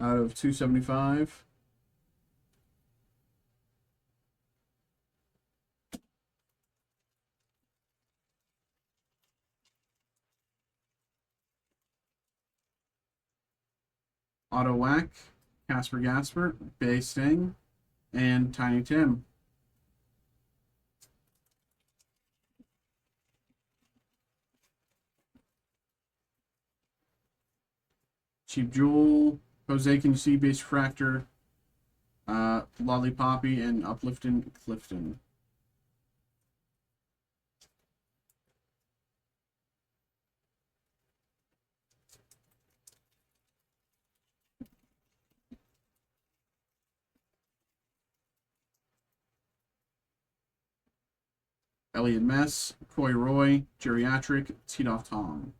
Out of 275. Auto Whack, Casper Gasper, Bay Sting, and Tiny Tim. Cheap Jewel, Jose Can You See, Base Refractor, Lollipoppy, and Uplifting Clifton. Elliot Mess, Coy Roy, Geriatric, Teed Off Tom.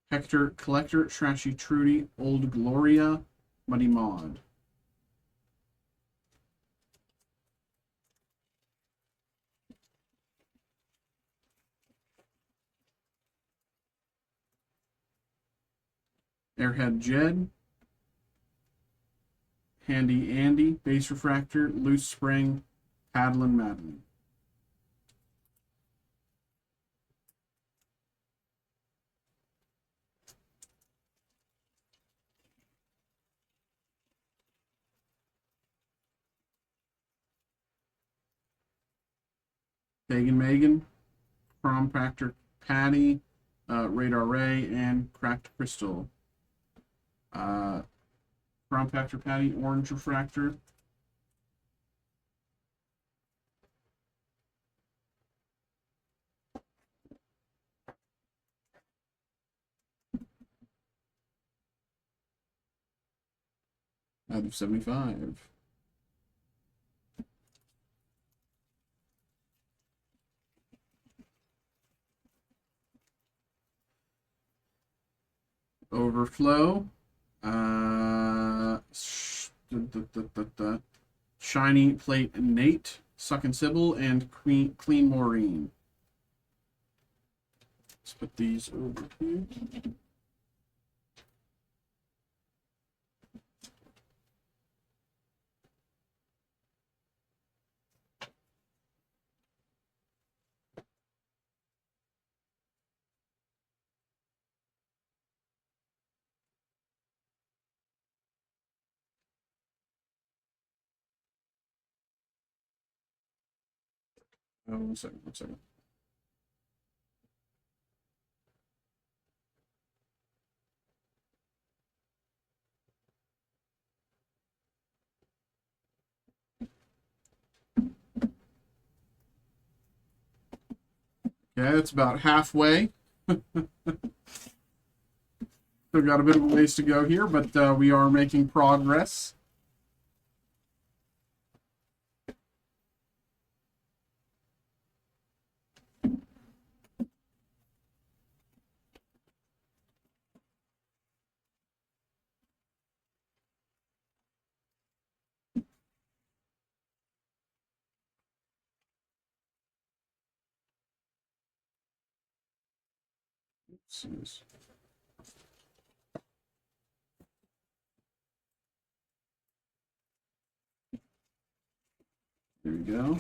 Hector Collector, Trashy Trudy, Old Gloria, Muddy Maud. Airhead Jed, Handy Andy, Base Refractor, Loose Spring, Paddlin' Madeline. Pagan Megan, Compactor Patty, Radar Ray, and Cracked Crystal. Compactor Patty, Orange Refractor. Out of 75. Overflow. Shiny Plate Nate, Suckin' Sybil, and Clean Maureen. Let's put these over here. Oh, one second. Okay, that's about halfway. Still got a bit of a ways to go here, but we are making progress. Oops. There we go.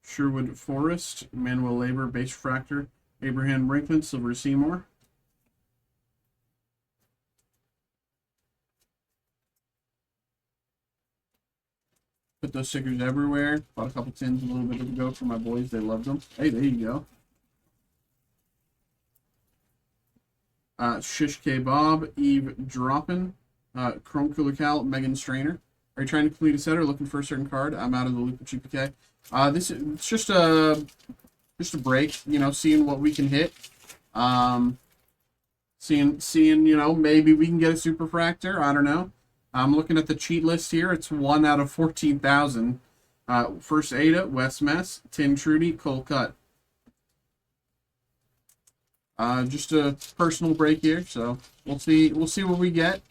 Sherwood Forest, Manuel Labor, Base Fractor, Abraham Brinkman, Silver Seymour. Put those stickers everywhere. Bought a couple tins a little bit ago for my boys. They loved them. Hey, there you go. Shish Kebab, Eve Droppin, Chrome Cooler Cal, Megan Strainer. Are you trying to complete a set or looking for a certain card? I'm out of the loop with GPK. This is it's just a break, you know, seeing what we can hit. Seeing, you know, maybe we can get a super fractor. I don't know. I'm looking at the cheat list here. It's 1 out of 14,000. First Ada, West Mess, Tin Trudy, Cole Cut. Just a personal break here, so we'll see what we get.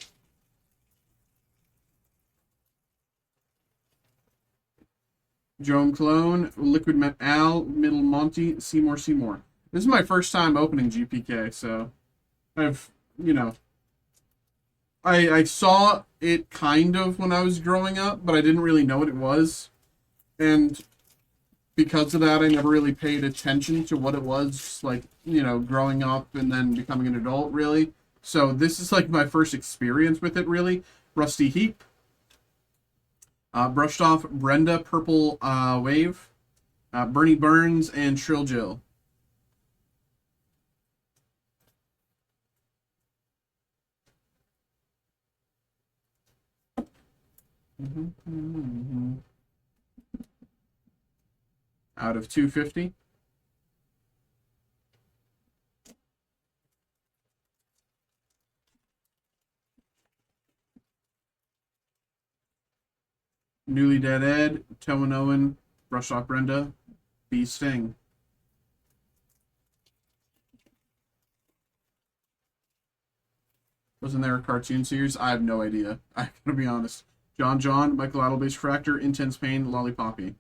Joan Clone, Liquid Metal, Middle Monty, Seymour. This is my first time opening GPK, so I've, you know, I saw it kind of when I was growing up, but I didn't really know what it was. And because of that, I never really paid attention to what it was, like, you know, growing up and then becoming an adult, really. So this is like my first experience with it, really. Rusty Heap. Brushed Off, Brenda, Purple Wave. Bernie Burns, and Shrill Jill. Out of 250. Newly Dead Ed, Towan Owen, Brush Off Brenda, B Sting. Wasn't there a cartoon series? I have no idea. I gotta be honest. John, Michael Addelbase Fractor, Intense Pain, Lollipoppy.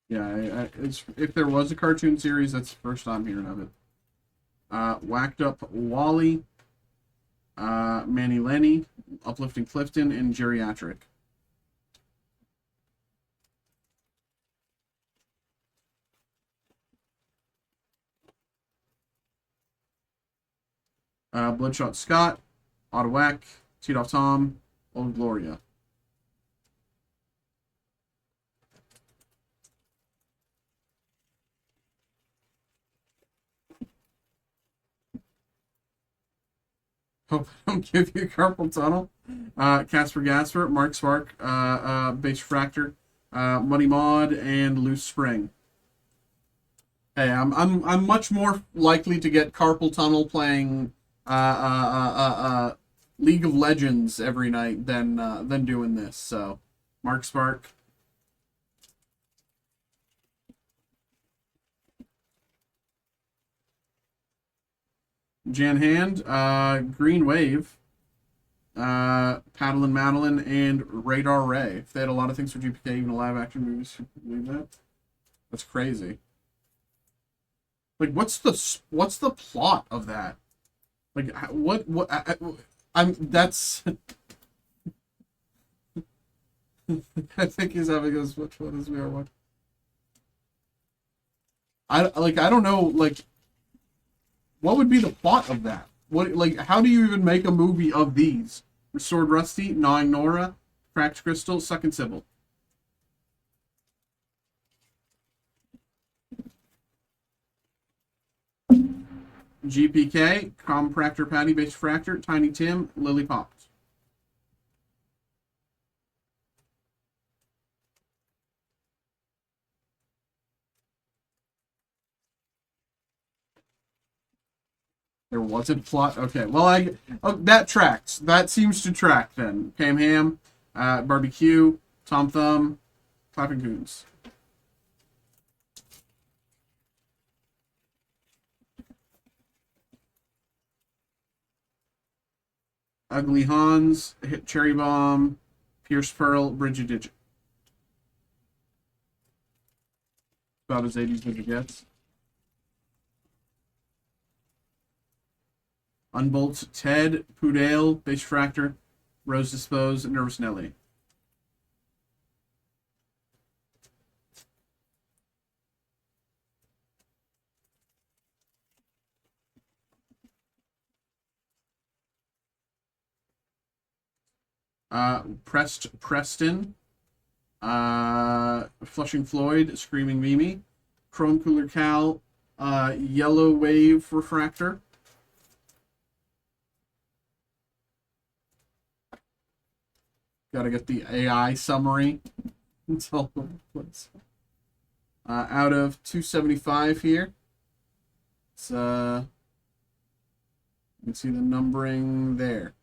Yeah, if there was a cartoon series, that's the first time hearing of it. Whacked Up Wally, Manny Lenny, Uplifting Clifton, and Geriatric. Bloodshot Scott, Ottawack, Teed Off Tom, Old Gloria. Hope I don't give you carpal tunnel. Casper Gasper, Mark Spark, Base Fractor, Muddy Mod, and Loose Spring. Hey, I'm much more likely to get carpal tunnel playing League of Legends every night than doing this. So, Mark Spark. Jan Hand, Green Wave, Paddle and Madeline, and Radar Ray. If they had a lot of things for GPK, even a live action movies, believe that? That's crazy. Like, what's the plot of that? Like, what I'm that's. I think he's having us. Which one is we are one? I don't know. Like, what would be the plot of that? What, like, how do you even make a movie of these? Restored Rusty, Gnawing Nora, Cracked Crystal, Sucking Sybil. GPK, Compractor Patty Base Fractor, Tiny Tim, Lily Popped. There wasn't plot. Okay, well, that tracks. That seems to track then. Pam Ham, Barbecue, Tom Thumb, Clapping Coons. Ugly Hans, Hit Cherry Bomb, Pierce Pearl, Bridget Digit. About as 80s as it gets. Unbolt Ted, Pudale, Base Fractor, Rose Dispose, Nervous Nelly. Preston, Flushing Floyd, Screaming Mimi, Chrome Cooler Cal, Yellow Wave Refractor. Gotta get the AI summary. It's all over the place. Out of 275 here. It's you can see the numbering there.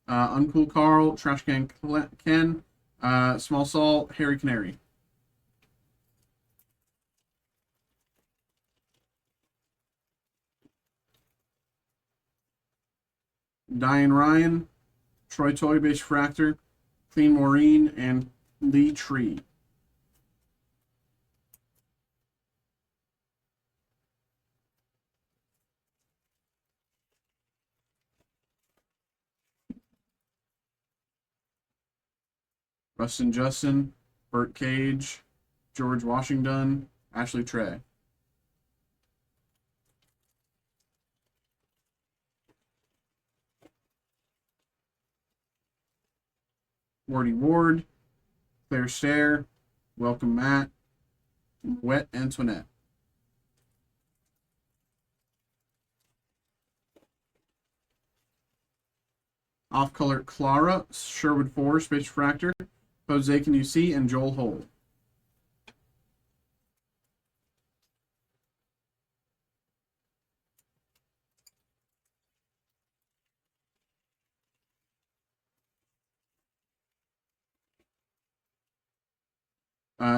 Uncool Carl, Trash Can Ken, Small Salt, Harry Canary. Diane Ryan, Troy Toy Base Fractor, Clean Maureen, and Lee Tree. Rustin Justin, Burt Cage, George Washington, Ashley Trey. Wardy Ward, Claire Stair, Welcome Matt, Wet Antoinette. Off color Clara, Sherwood 4, Space Fractor, Jose Can You See, and Joel Hole.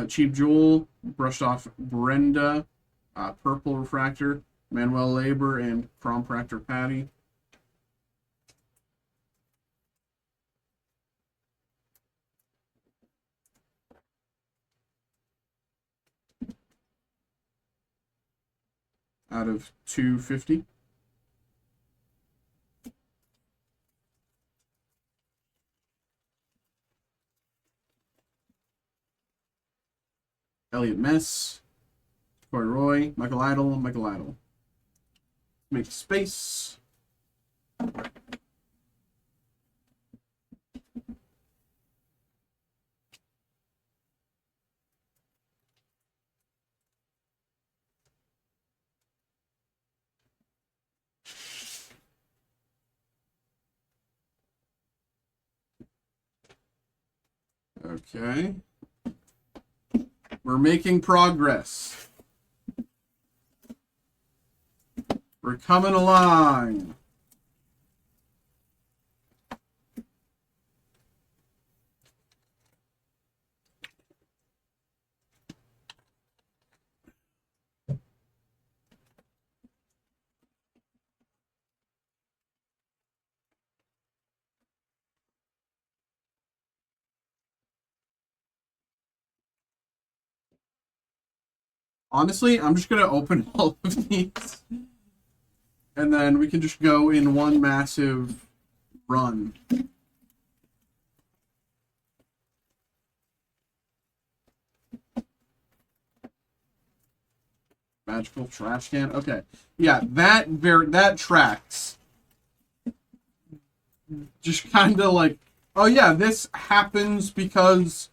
Cheap Jewel, Brushed Off Brenda, Purple Refractor, Manuel Labor, and Compractor Patty. Out of 250. Elliot Mess, Corey Roy, Michael Idle. Make space. Okay. We're making progress. We're coming along. Honestly, I'm just going to open all of these. And then we can just go in one massive run. Magical trash can. Okay. Yeah, that tracks. just kind of like, oh yeah, this happens because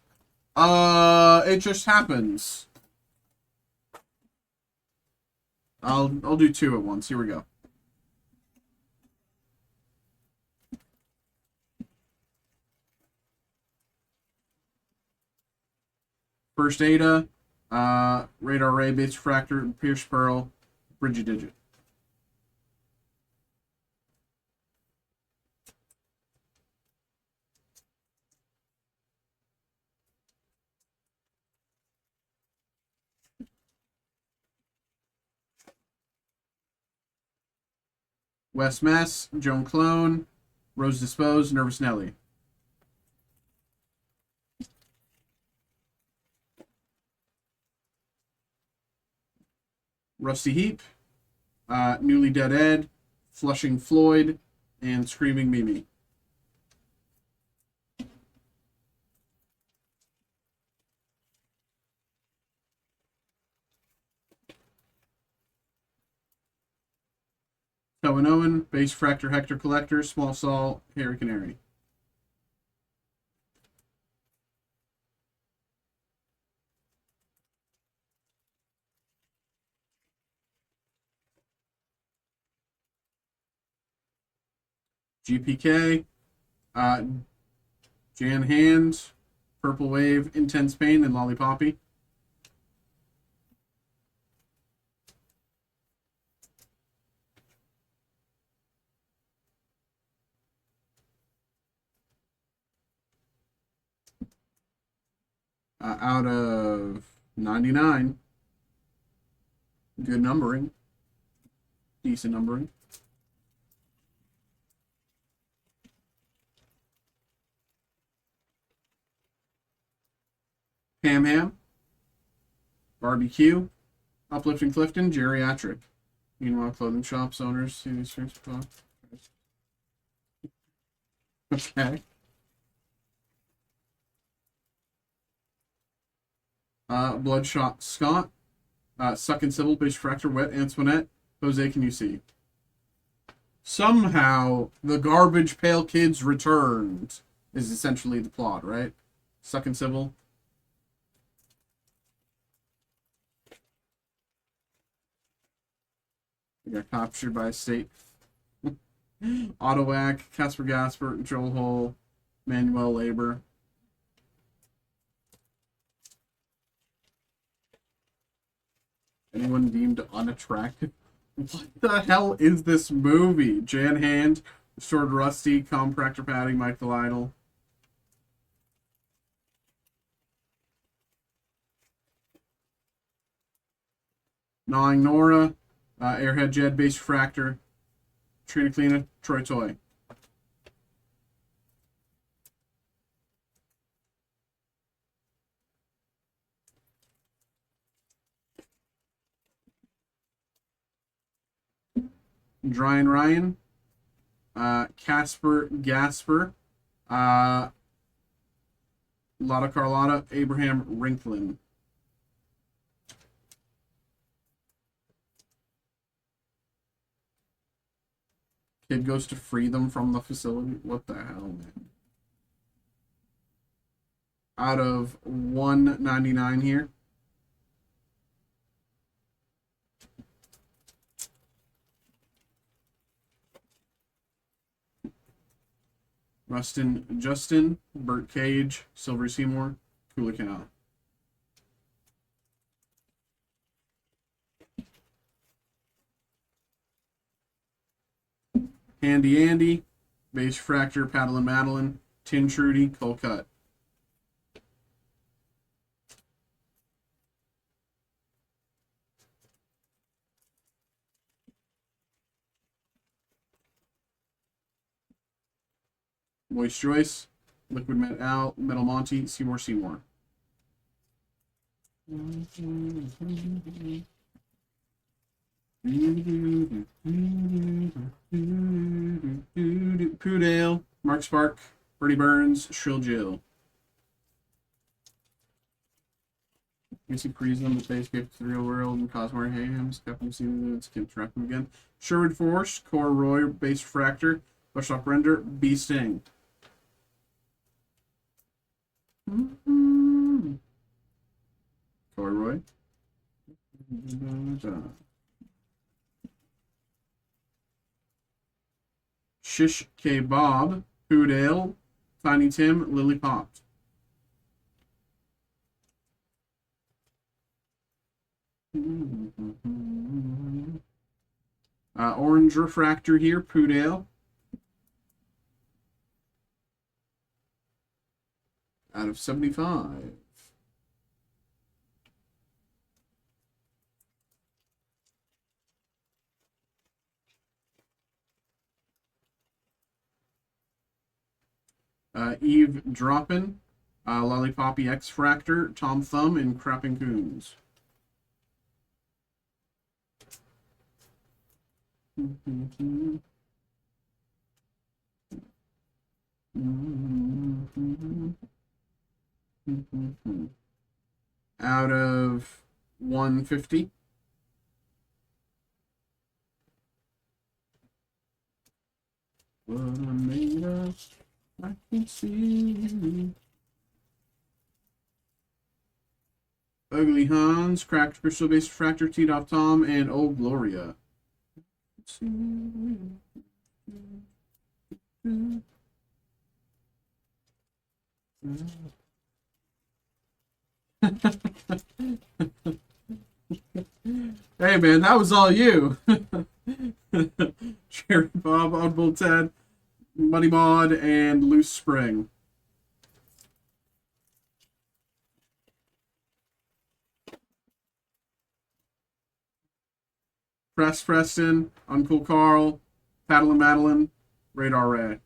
it just happens. I'll do two at once. Here we go. First Ada, Radar Ray, Base Fractor, Pierce Pearl, Bridget. Wes Mess, Joan Clone, Rose Dispose, Nervous Nelly. Rusty Heap, Newly Dead Ed, Flushing Floyd, and Screaming Mimi. Owen Owen, Base Fractor Hector Collector, Small Saul, Harry Canary. GPK, Jan Hand, Purple Wave, Intense Pain, and Lollipoppy. Out of 99. Good numbering. Decent numbering. Ham Ham, Barbecue, Uplifting Clifton, Geriatric. Meanwhile, clothing shops owners see these things. Okay. Bloodshot Scott, Suckin' Sybil, Base Fractor, Wet Antoinette, Jose, can you see? Somehow, the Garbage Pail Kids returned, is essentially the plot, right? Suckin' Sybil. They got captured by a state. Autowac, Casper Gasper, Joel Hole, Manuel Labor. Anyone deemed unattractive? What the hell is this movie? Jan Hand, Restored Rusty, Compractor Padding, Michael Idol. Gnawing Nora, Airhead Jed, Base Fractor, Trina Cleana, Troy Toy. Dryan Ryan, Casper Gasper, Lotta Carlotta, Abraham Rinklin. Kid goes to free them from the facility. What the hell, man? Out of 199 here. Rustin Justin, Burt Cage, Silver Seymour, Kulikau. Handy Andy, Base Fractor, Paddle and Madeline, Tin Trudy, Colcut. Moist Joyce, Liquid Metal Monty, Seymour. Poodale, Mark Spark, Bertie Burns, Shrill Jill. Missy Prism, the Space Gift to the Real World, and Cosmore Hams, Captain Stevens, Kim Trap again. Sherwood Force, Core Roy, Base Fractor, Push up render, Bee Sting. Roy. Shish Kebab, Food Ale, Tiny Tim, Lily Popped. Orange Refractor here, Food Ale. Out of 75. Eve Droppin', Lollipoppy X Fractor, Tom Thumb, and Crapping Coons. Out of 150. What I'm made of, I can see. Ugly Hans, Cracked Crystal Based Refractor, Teed Off Tom, and Oh Gloria. Hey man, that was all you. Cherry Bob, Oddball Ted, Muddy Mod, and Loose Spring. Press Preston, Uncle Carl, Paddle and Madeline, Radar Ray.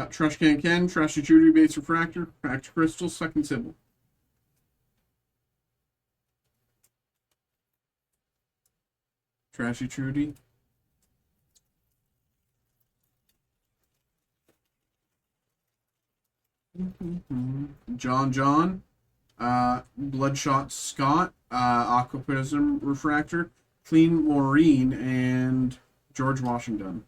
Trash Can Ken, Trashy Judy, Base Refractor, Cracked Crystal, second symbol. Trashy Trudy. John, Bloodshot Scott, Aquaprism Refractor, Clean Maureen, and George Washington.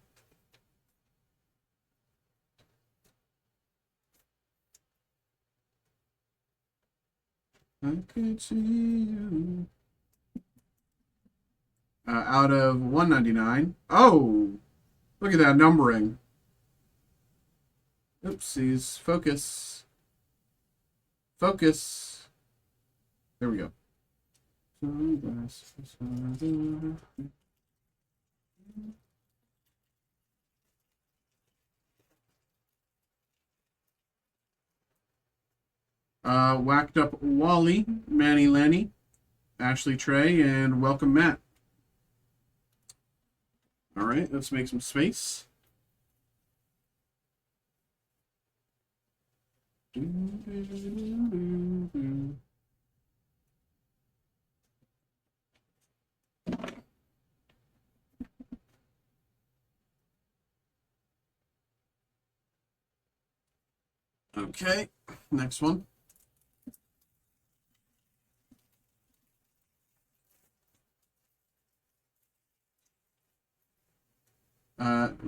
I could see you. Out of 199. Oh, look at that numbering. Oopsies. Focus. Focus. There we go. Whacked Up Wally, Manny Lenny, Ashley Trey, and Welcome Matt. All right, let's make some space. Okay, next one.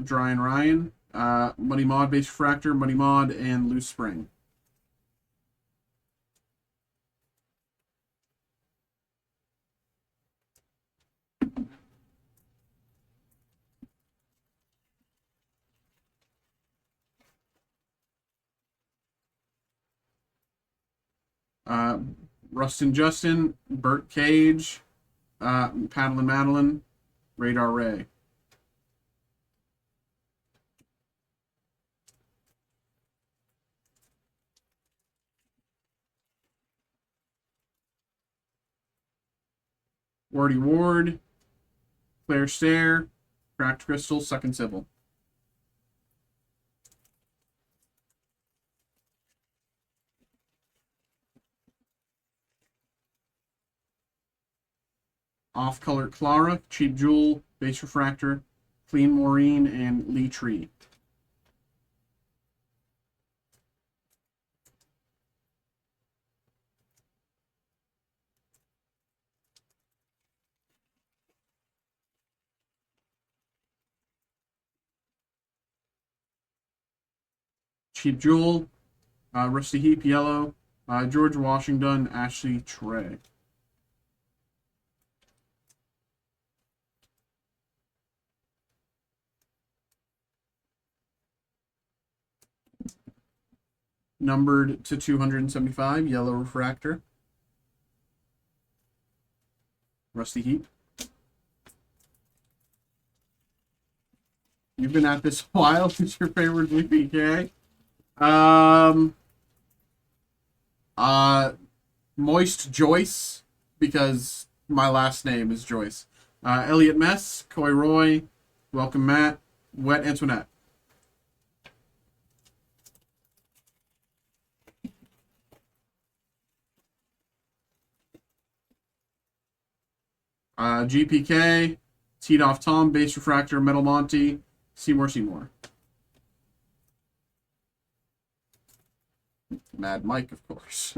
Dry and Ryan, Muddy Mod, Base Refractor, Muddy Mod, and Loose Spring. Rustin Justin, Burt Cage, Paddle and Madeline, Radar Ray. Wardy Ward, Claire Stair, Cracked Crystal, second symbol. Off Color Clara, Cheap Jewel, Base Refractor, Clean Maureen, and Lee Tree. Heap Jewel, Rusty Heap Yellow, George Washington, Ashley Trey. Numbered to 275, Yellow Refractor, Rusty Heap. You've been at this a while. Who's your favorite VPK? Moist Joyce, because my last name is Joyce. Elliot Mess, Coy Roy, Welcome Matt, Wet Antoinette. GPK, Teed Off Tom, Base Refractor, Metal Monty, Seymour. Mad Mike, of course.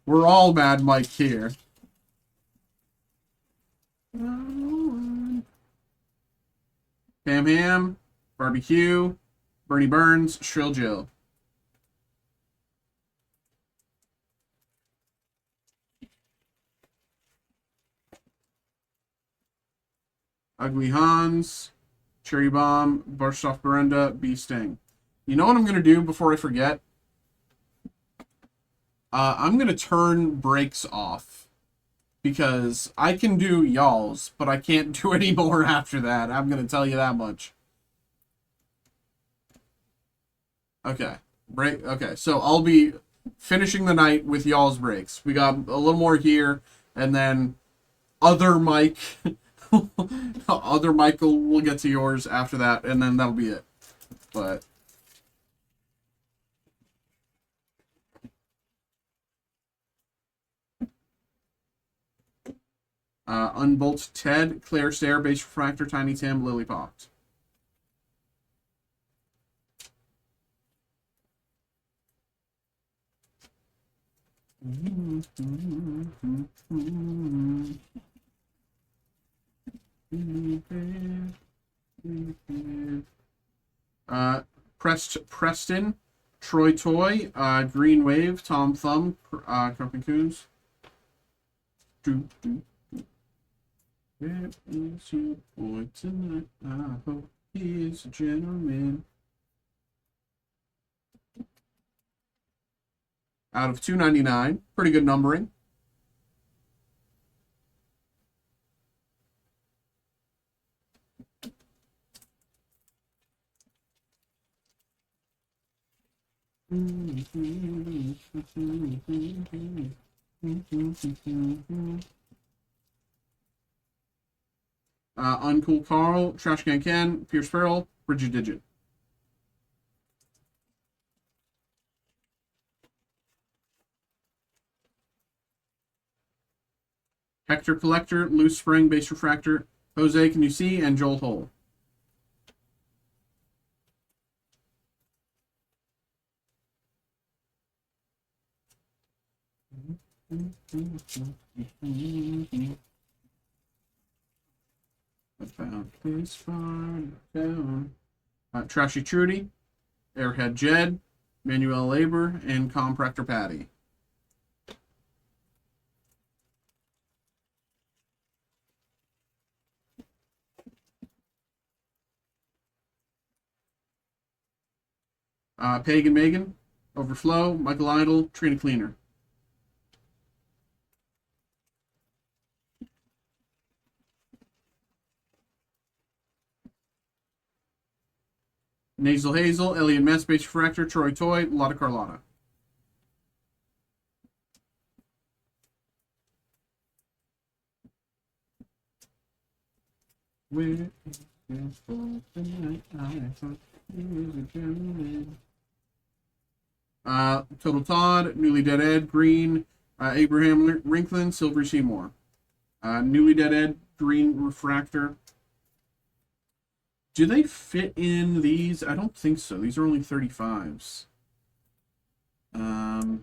We're all Mad Mike here. Pam Ham, Barbecue, Bernie Burns, Shrill Jill. Ugly Hans, Cherry Bomb, Barstoff Berenda, Bee Sting. You know what I'm going to do before I forget? I'm going to turn breaks off. Because I can do y'alls, but I can't do any more after that. I'm going to tell you that much. Okay. Okay, so I'll be finishing the night with y'all's breaks. We got a little more here, and then other Mike... Other Michael will get to yours after that, and then that'll be it. But Unbolt Ted, Claire Stair, Base Refractor, Tiny Tim, Lily Popped. Preston, Troy Toy, Green Wave, Tom Thumb, Cropping Coons. Where is your boy tonight? I hope he is a gentleman. Out of 299, pretty good numbering. Uncool Carl, Trash Can Ken, Pierce Farrell, Bridget Digit. Hector Collector, Loose Spring, Base Refractor, Jose Can You See, and Joel Hole. About this far down. Trashy Trudy, Airhead Jed, Manuel Labor, and Compractor Patty. Pagan Megan, Overflow, Michael Idle, Trina Cleaner. Nasal Hazel, Elliot Mess, Base Refractor, Troy Toy, Lotta Carlotta. Where is Total Todd, Newly Dead Ed, Green, Abraham Rinklin, Silvery Seymour. Newly Dead Ed, Green Refractor. Do they fit in these? I don't think so. These are only 35s. No,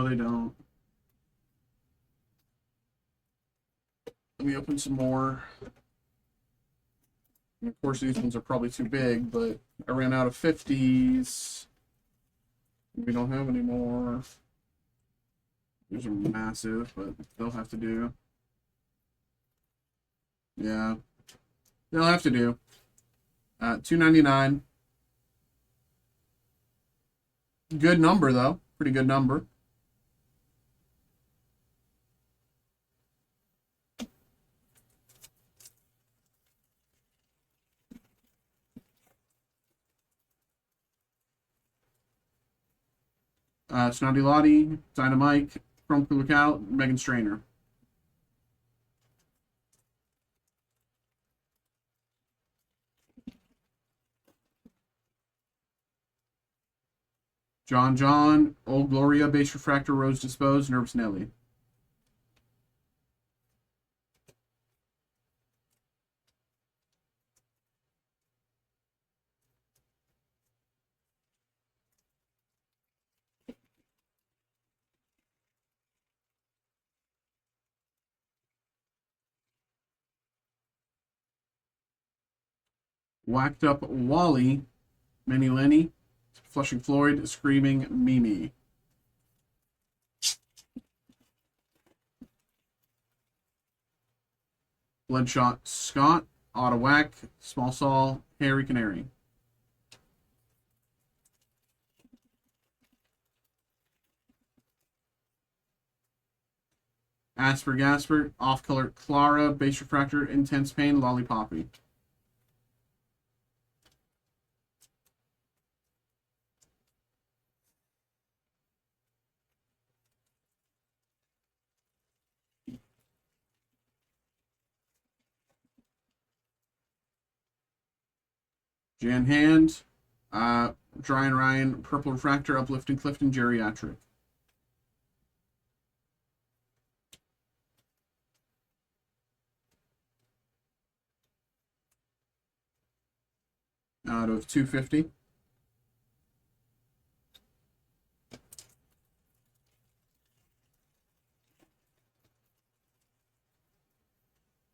they don't. Let me open some more. Of course, these ones are probably too big, but I ran out of 50s. We don't have any more. These are massive, but they'll have to do. Yeah, they'll have to do. $2.99. Good number though. Pretty good number. Snotty Lottie, Dynamite, Chrome Lookout, Megan Strainer. John, Old Gloria, Base Refractor, Rose Disposed, Nervous Nelly. Whacked Up Wally, Minnie Lenny, Flushing Floyd, Screaming Mimi. Bloodshot Scott, Ottawack, Small Saul, Harry Canary. Asper Gasper, Off Color Clara, Base Refractor, Intense Pain, Lollipoppy. Jan Hand, Dry and Ryan, Purple Refractor, Uplifting Clifton, Geriatric. Out of 250.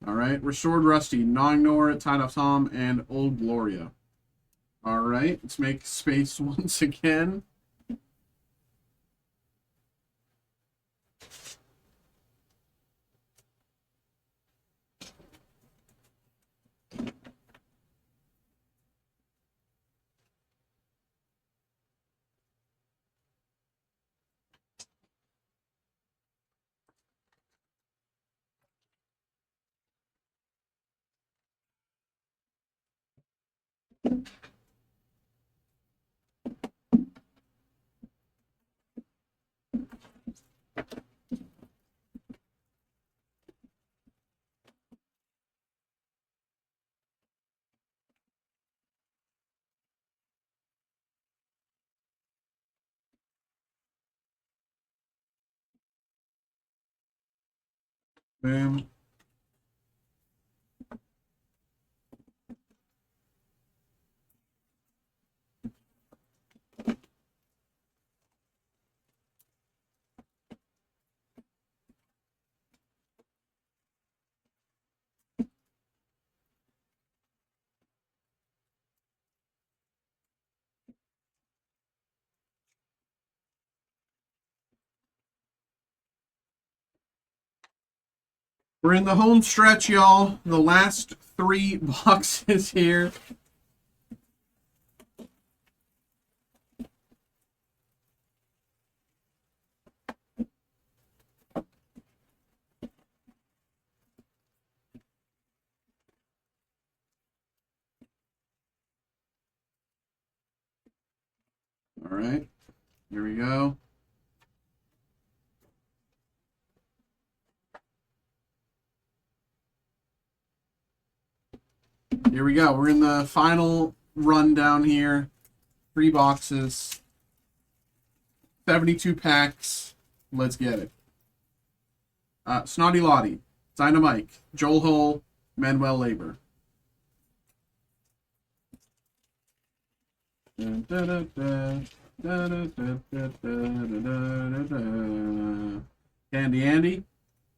All right, Restored Rusty, Gnawing Nor, Tied Up Tom, and Old Gloria. All right, let's make space once again. Boom. We're in the home stretch, y'all. The last 3 boxes here. All right, here we go. Here we go. We're in the final rundown here. 3 boxes. 72 packs. Let's get it. Snotty Lottie, Dynamite, Joel Hull, Manuel Labor. Candy Andy,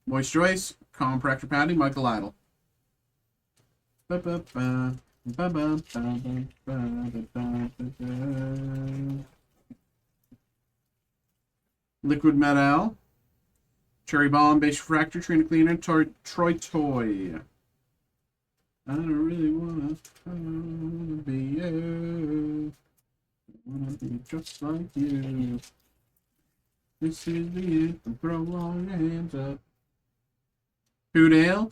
Moist Joyce, Common Practor Patty, Michael Idle. Liquid Metal. Cherry Bomb, Base Refractor, Trina Cleaner, Troy Toy. I don't really wanna be you. I wanna be just like you. This is the end. Throw all your hands up. Hoodale,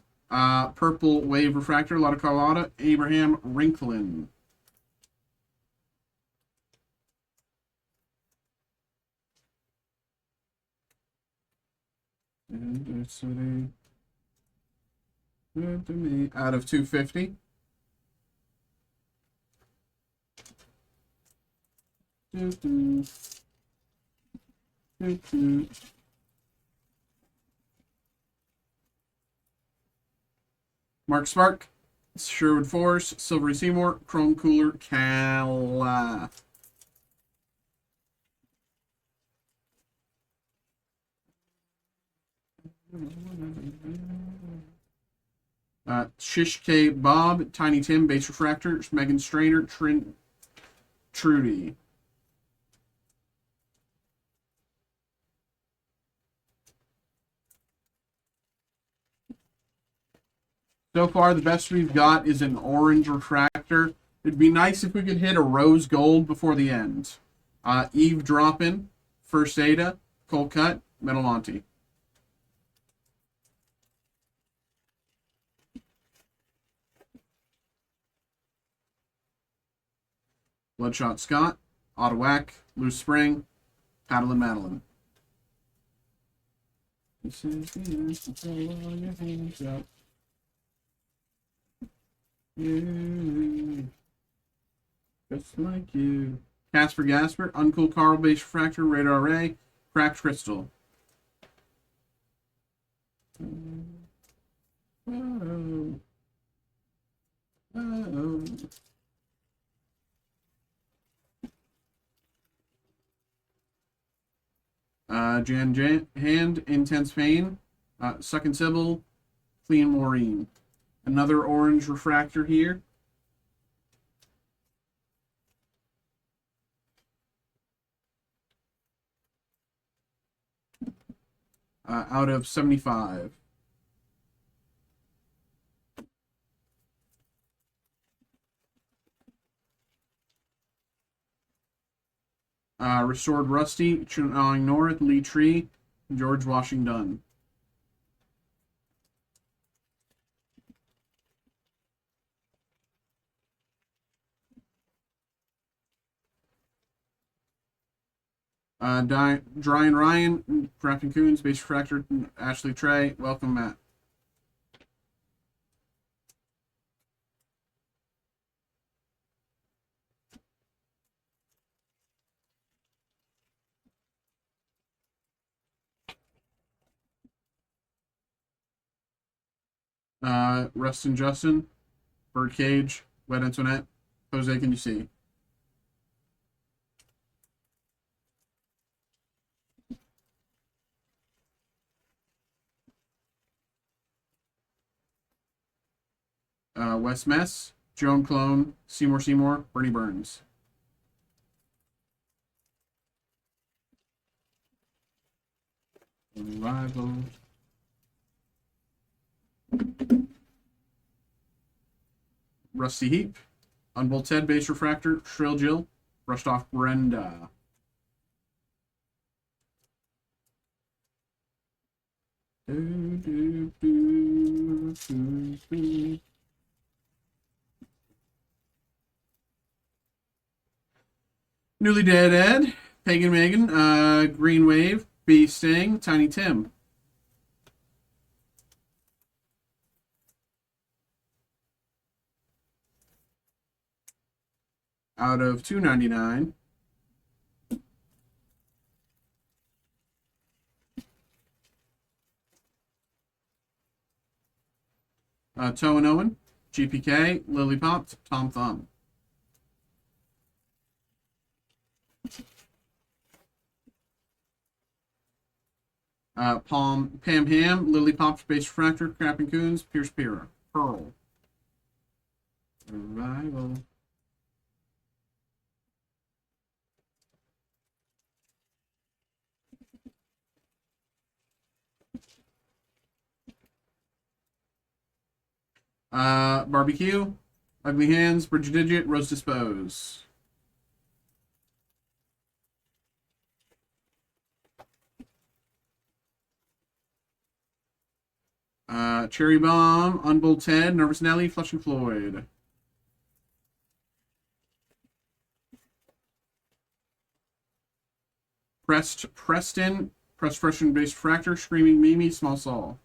Purple Wave Refractor, Lotta Carlotta, Abraham Rinklin. And it's good to me. Out of 250. Mark Spark, Sherwood Forest, Silvery Seymour, Chrome Cooler, Cal. Shish K Bob, Tiny Tim, Base Refractor, Megan Strainer, Trudy. So far, the best we've got is an orange refractor. It'd be nice if we could hit a rose gold before the end. Eve Droppin, First Ada, Cold Cut, Metal Monty. Bloodshot Scott, Ottawac, Loose Spring, Paddle and Madeline. This is the end. Throw all your hands up. Yeah. Just like you. Casper Gasper, Uncool Carl, Base Refractor, Radar Ray, Cracked Crystal. Oh. Oh. Jan Hand, Intense Pain, Suckin' Sybil, Clean Maureen. Another orange refractor here. Out of 75. Restored Rusty, Chunong North, Lee Tree, George Washington. Dryan Ryan, Drafting Coons, Base Refractor, Ashley Trey. Welcome, Matt. Rustin Justin, Birdcage, Wet Antoinette. Jose, can you see? Wes Mess, Joan Clone, Seymour, Bernie Burns. Rival. Rusty Heap, Unbolted, Base Refractor, Shrill Jill, Brushed Off Brenda. Newly Dead Ed, Pagan Megan, Green Wave, Bee Sting, Tiny Tim. Out of 299. Toe and Owen, GPK, Lily Popped, Tom Thumb. Pam Ham, Lily Popped, Base Refractor, Crapping Coons, Pierce Pearl. Survival. Barbecue, Ugly Hands, Bridge Digit, Rose Dispose. Cherry Bomb, Unbolt Ted, Nervous Nelly, Flushing Floyd. Preston, Pressed Freshen Based Fractor, Screaming Mimi, Small Saul.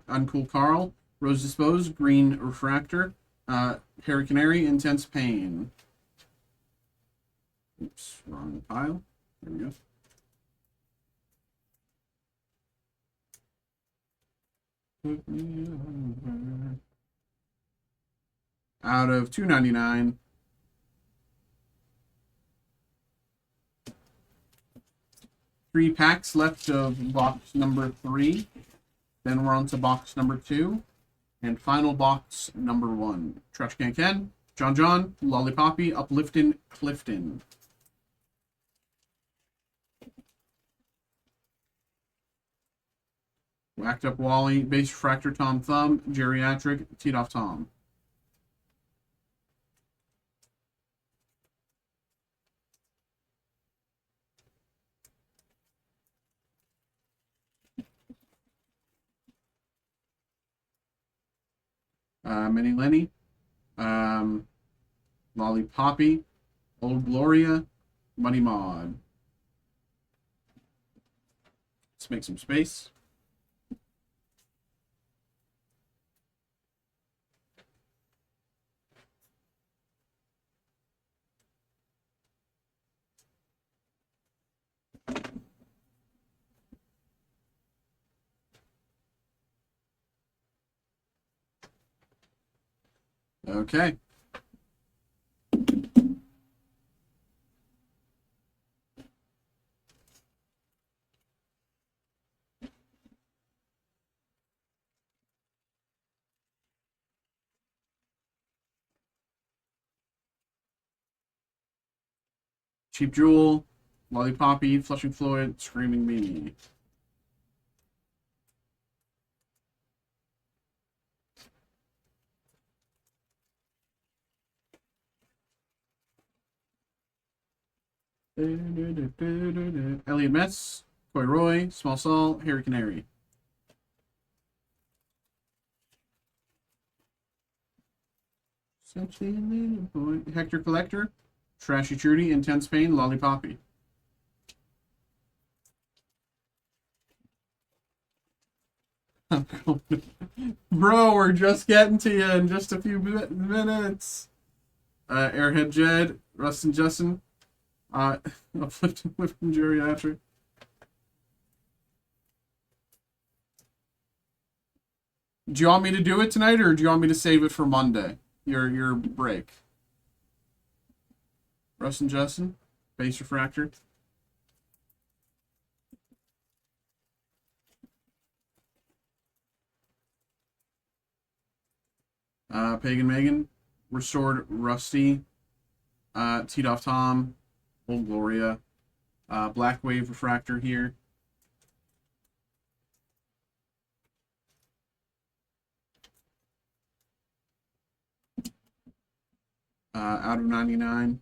Uncool Carl, Rose Dispose, Green Refractor, Harry Canary, Intense Pain. Oops, wrong pile. There we go. Out of $2.99. Three packs left of box number 3. Then we're on to box number 2. And final box number 1. Trash Can Ken, John, Lollipoppy, Upliftin', Clifton. Whacked Up Wally, Base Refractor Tom Thumb, Geriatric, Teed Off Tom. Mini Lenny, Lollipoppy, Old Gloria, Money Mod. Let's make some space. Okay. Cheap Jewel, Lollipoppy, Flushing Floyd, Screaming Mimi. Elliot Metz, Coy Roy, Small Saul, Harry Canary. Hector Collector, Trashy Trudy, Intense Pain, Lollipoppy. Bro, we're just getting to you in just a few minutes. Airhead Jed, Rustin Justin, Uplifting Geriatric. Do you want me to do it tonight, or do you want me to save it for Monday? Your break. Rustin Justin, Base Refractor. Pagan Megan, Restored Rusty, Teed Off Tom, Old Gloria, Black Wave Refractor here. Out of 99.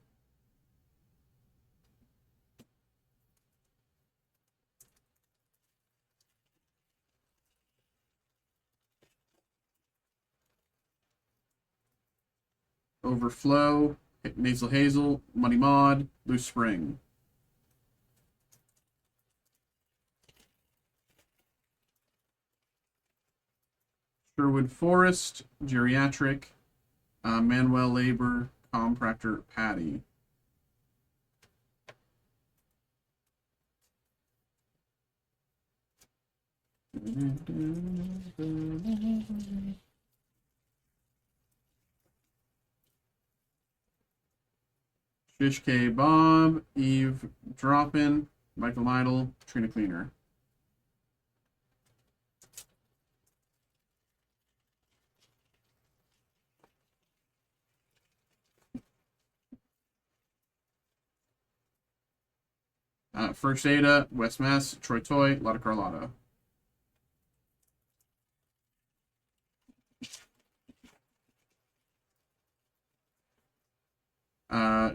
Overflow, Nasal Hazel, Money Mod, Loose Spring. Sherwood Forest, Geriatric, Manuel Labor, Compractor Patty. Fish K Bob, Eve Droppin, Michael Idle, Trina Cleaner. First Ada, West Mass, Troy Toy, Lotta Carlotta.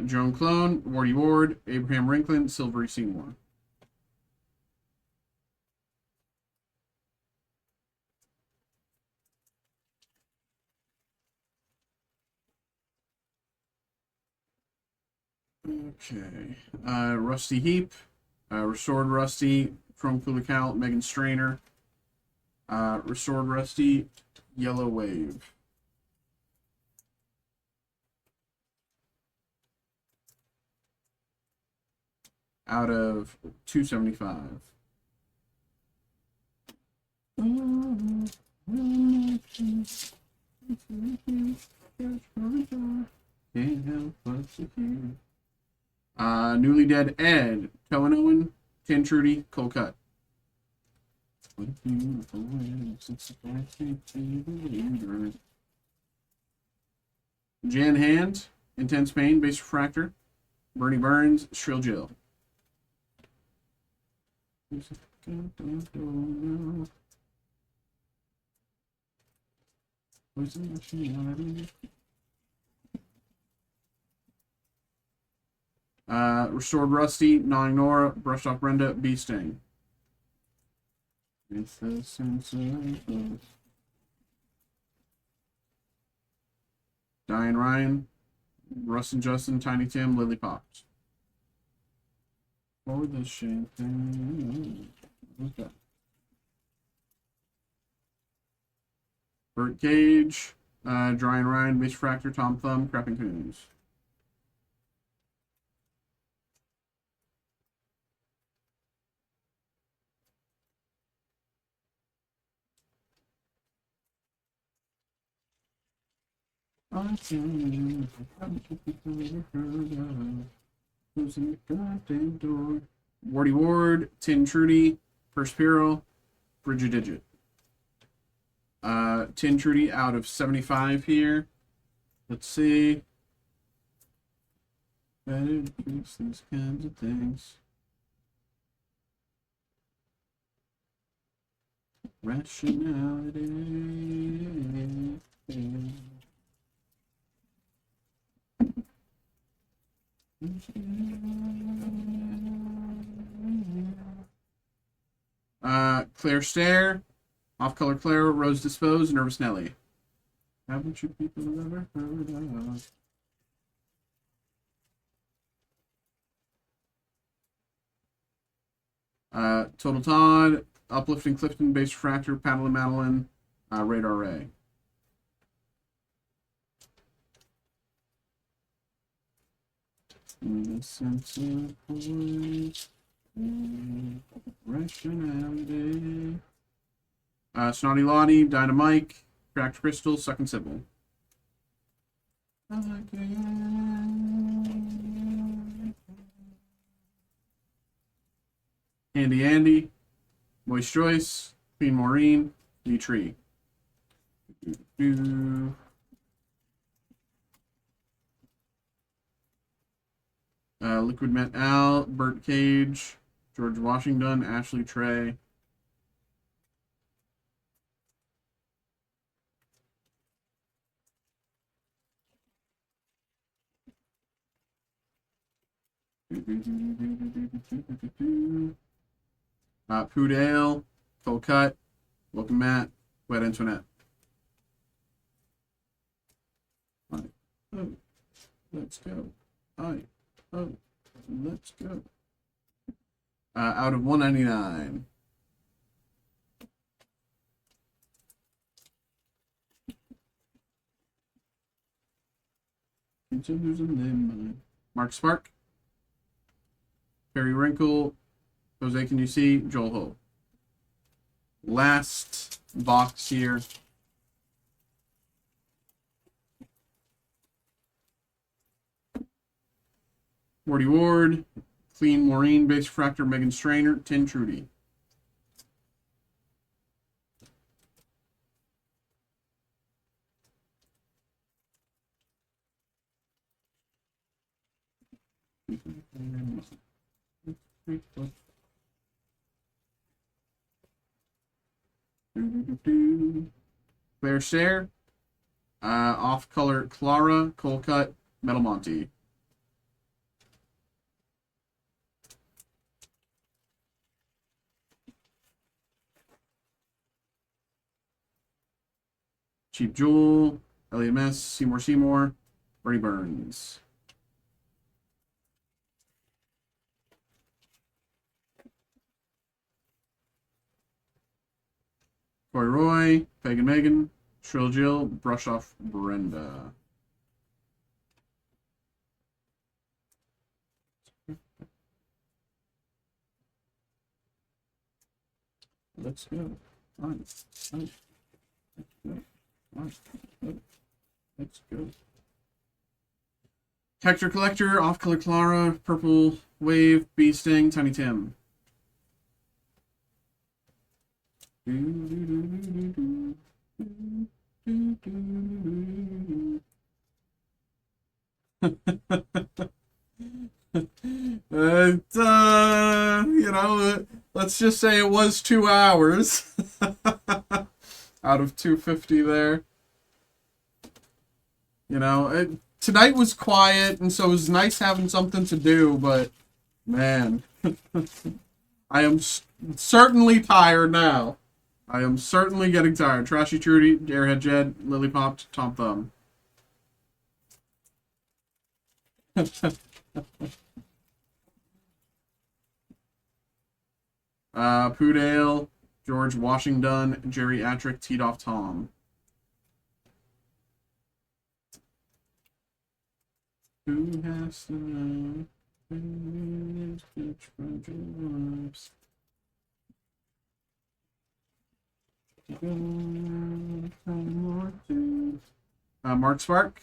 Joan Clone, Wardy Ward, Abraham Rinklin, Silvery Seymour. Okay. Rusty Heap, Restored Rusty, Chrome Kulikal, Megan Strainer. Restored Rusty, Yellow Wave. Out of 275. Newly Dead Ed, Cohen Owen, Tin Trudy, Cold Cut. Jan Hand, Intense Pain, Base Refractor, Bernie Burns, Shrill Jill. Restored Rusty, Gnawing Nora, Brushed Off Brenda, Bee Sting. Diane Ryan, Russ and Justin, Tiny Tim, Lily Pops. For the champagne. Okay. Bert Cage, Dry Ryan, Base Fractor, Tom Thumb, Crapping Coons. Closing the goddamn door. Wardy Ward, Tin Trudy, Perspiro, Bridget Digit. Tin Trudy out of 75 here. Let's see. Better fix these kinds of things. Rationality. Claire Stare, Off Color Claire, Rose Dispose, Nervous Nelly. Haven't you people ever heard of? Total Todd, Uplifting Clifton, Base Refractor, Paddle and Madeline, Radar Ray. In the sense of voice, rationality. Snotty Lottie, Dynamike, Cracked Crystal, Second Sybil. Handy Andy, Moist Joyce, Queen Maureen, Lee Tree. Liquid Met Al, Bert Cage, George Washington, Ashley Trey. Poodale, Cold Cut, Welcome Matt, Wet Antoinette. Right. Oh, let's go. Alright. Oh, let's go. Out of 199. Continues in them. Mark Spark, Perry Wrinkle, Jose Can You See, Joel Ho. Last box here. Morty Ward, Clean Maureen, Base Refractor, Megan Strainer, Tin Trudy. Claire Share, Off Color Clara, Cold-Cut, Metal Monty. Cheap Jewel, Elliot Mess, Seymour, Bernie Burns. Corey Roy, Pagan Megan, Shrill Jill, Brush Off Brenda. Let's go. Let's go. Hector Collector, Off Color Clara, Purple Wave, Bee Sting, Tiny Tim. You know, let's just say it was 2 hours out of 250 there. You know, tonight was quiet, and so it was nice having something to do, but man, I am certainly tired now. I am certainly getting tired. Trashy Trudy, Airhead Jed, Lily Popped, Tom Thumb. Poodale, George Washington, Jerry Atrick, Teed Off Tom. Who has to know? Mark Spark.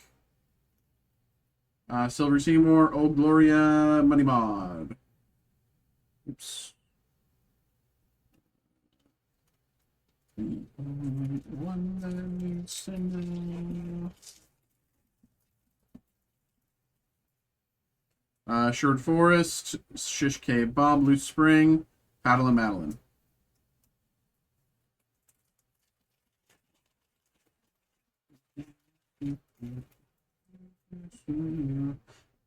Silver Seymour, Old Gloria, Money Mod. Oops. One that needs to know. Short Forest, Shish K Bob, Loose Spring, Paddle and Madeline.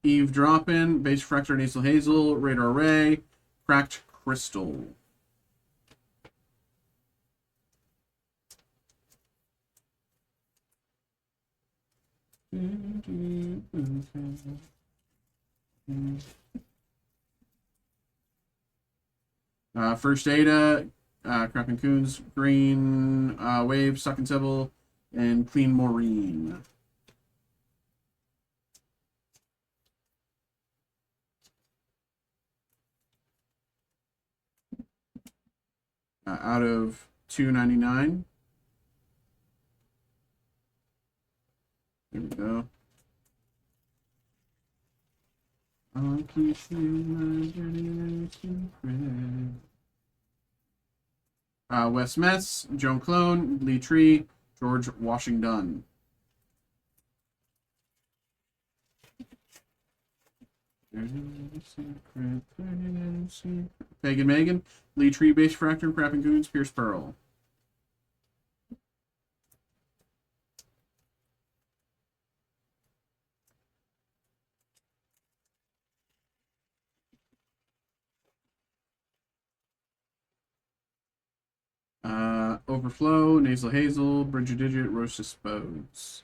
Eavesdropping, Base Fracture, Nasal Hazel, Radar Ray, Cracked Crystal. First Ada, Crapping Coons, Green Wave, Suck and Sybil, and Clean Maureen. Out of $2.99. There we go. Wes Mess, Joan Clone, Lee Tree, George Washington. Pagan Megan, Lee Tree, Base Fractor, Crapping Goons, Pierce Pearl. Overflow, Nasal Hazel, Bridget Digit, Roast Dispose.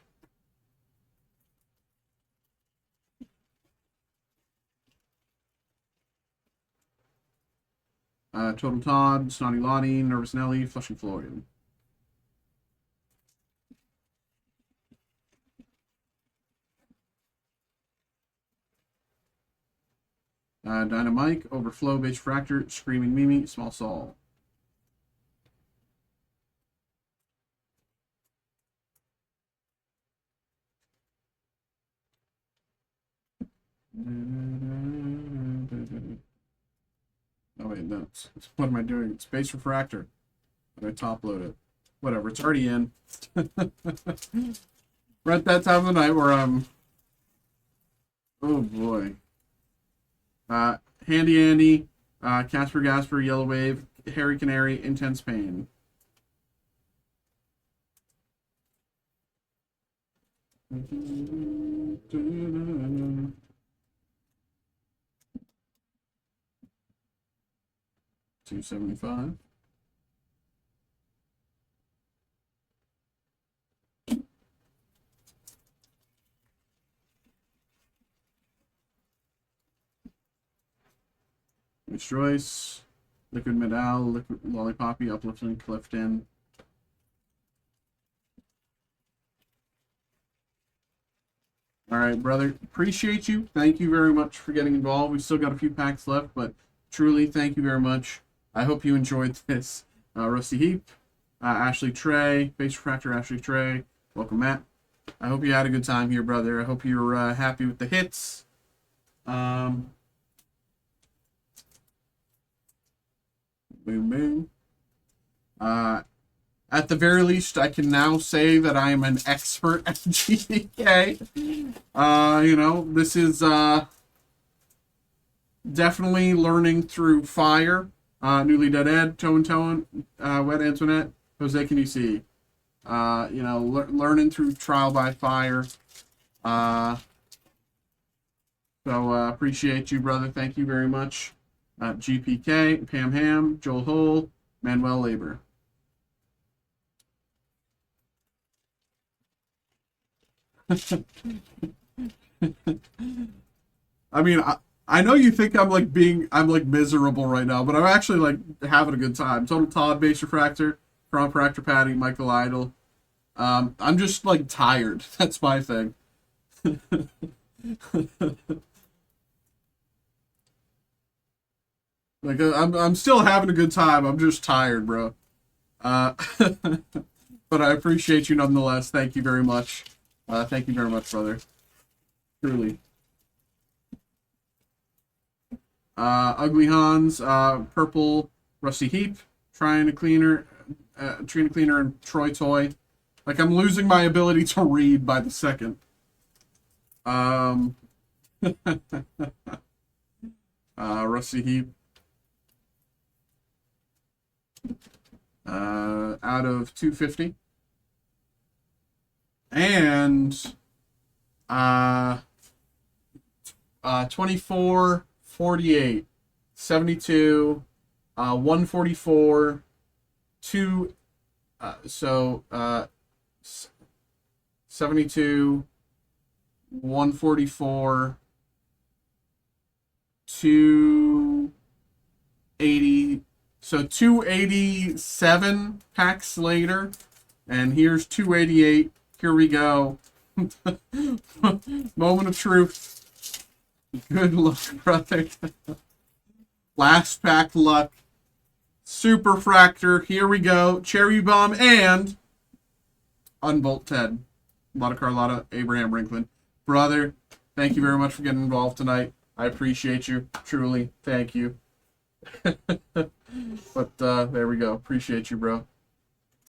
Total Todd, Snotty Lottie, Nervous Nelly, Flushing Floyd. Dynamike, Overflow, Base Fractor, Screaming Mimi, Small Saul. That's what am I doing? It's Space Refractor. But I top load it. Whatever, it's already in. We're at that time of the night where I'm... Oh boy. Handy Andy, Casper Gasper, Yellow Wave, Harry Canary, Intense Pain. $275. Choice, Liquid Medal, Liquid Lollipoppy, Uplifting, Clifton. All right, brother. Appreciate you. Thank you very much for getting involved. We've still got a few packs left, but truly, thank you very much. I hope you enjoyed this. Rusty Heap, Ashley Trey, Base Refractor Ashley Trey. Welcome, Matt. I hope you had a good time here, brother. I hope you're happy with the hits. Boom, boom. At the very least, I can now say that I am an expert at GDK. You know, this is definitely learning through fire. Newly Dead Ed, Tone, Wet Antoinette, Jose, can you see? You know, learning through trial by fire. So appreciate you, brother. Thank you very much. GPK, Pam Ham, Joel Hole, Manuel Labor. I mean, I know you think I'm like miserable right now, but I'm actually like having a good time. Total Todd, Base Refractor, Crown Refractor Patty, Michael Idle. I'm just like tired. That's my thing. Like I'm still having a good time. I'm just tired, bro. But I appreciate you nonetheless. Thank you very much. Thank you very much, brother. Truly. Ugly Hans, Purple, Rusty Heap, Trina Cleaner, and Troy Toy. Like, I'm losing my ability to read by the second. Rusty Heap. Out of 250. And 24, 48, 72, 144, 72, 144, 280. So 287 packs later, and here's 288. Here we go. Moment of truth. Good luck, brother. Last pack luck. Super Fractor. Here we go. Cherry Bomb and Unbolt Ted. Lotta Carlotta, Abraham Rinklin. Brother, thank you very much for getting involved tonight. I appreciate you. Truly. Thank you. But there we go. Appreciate you, bro.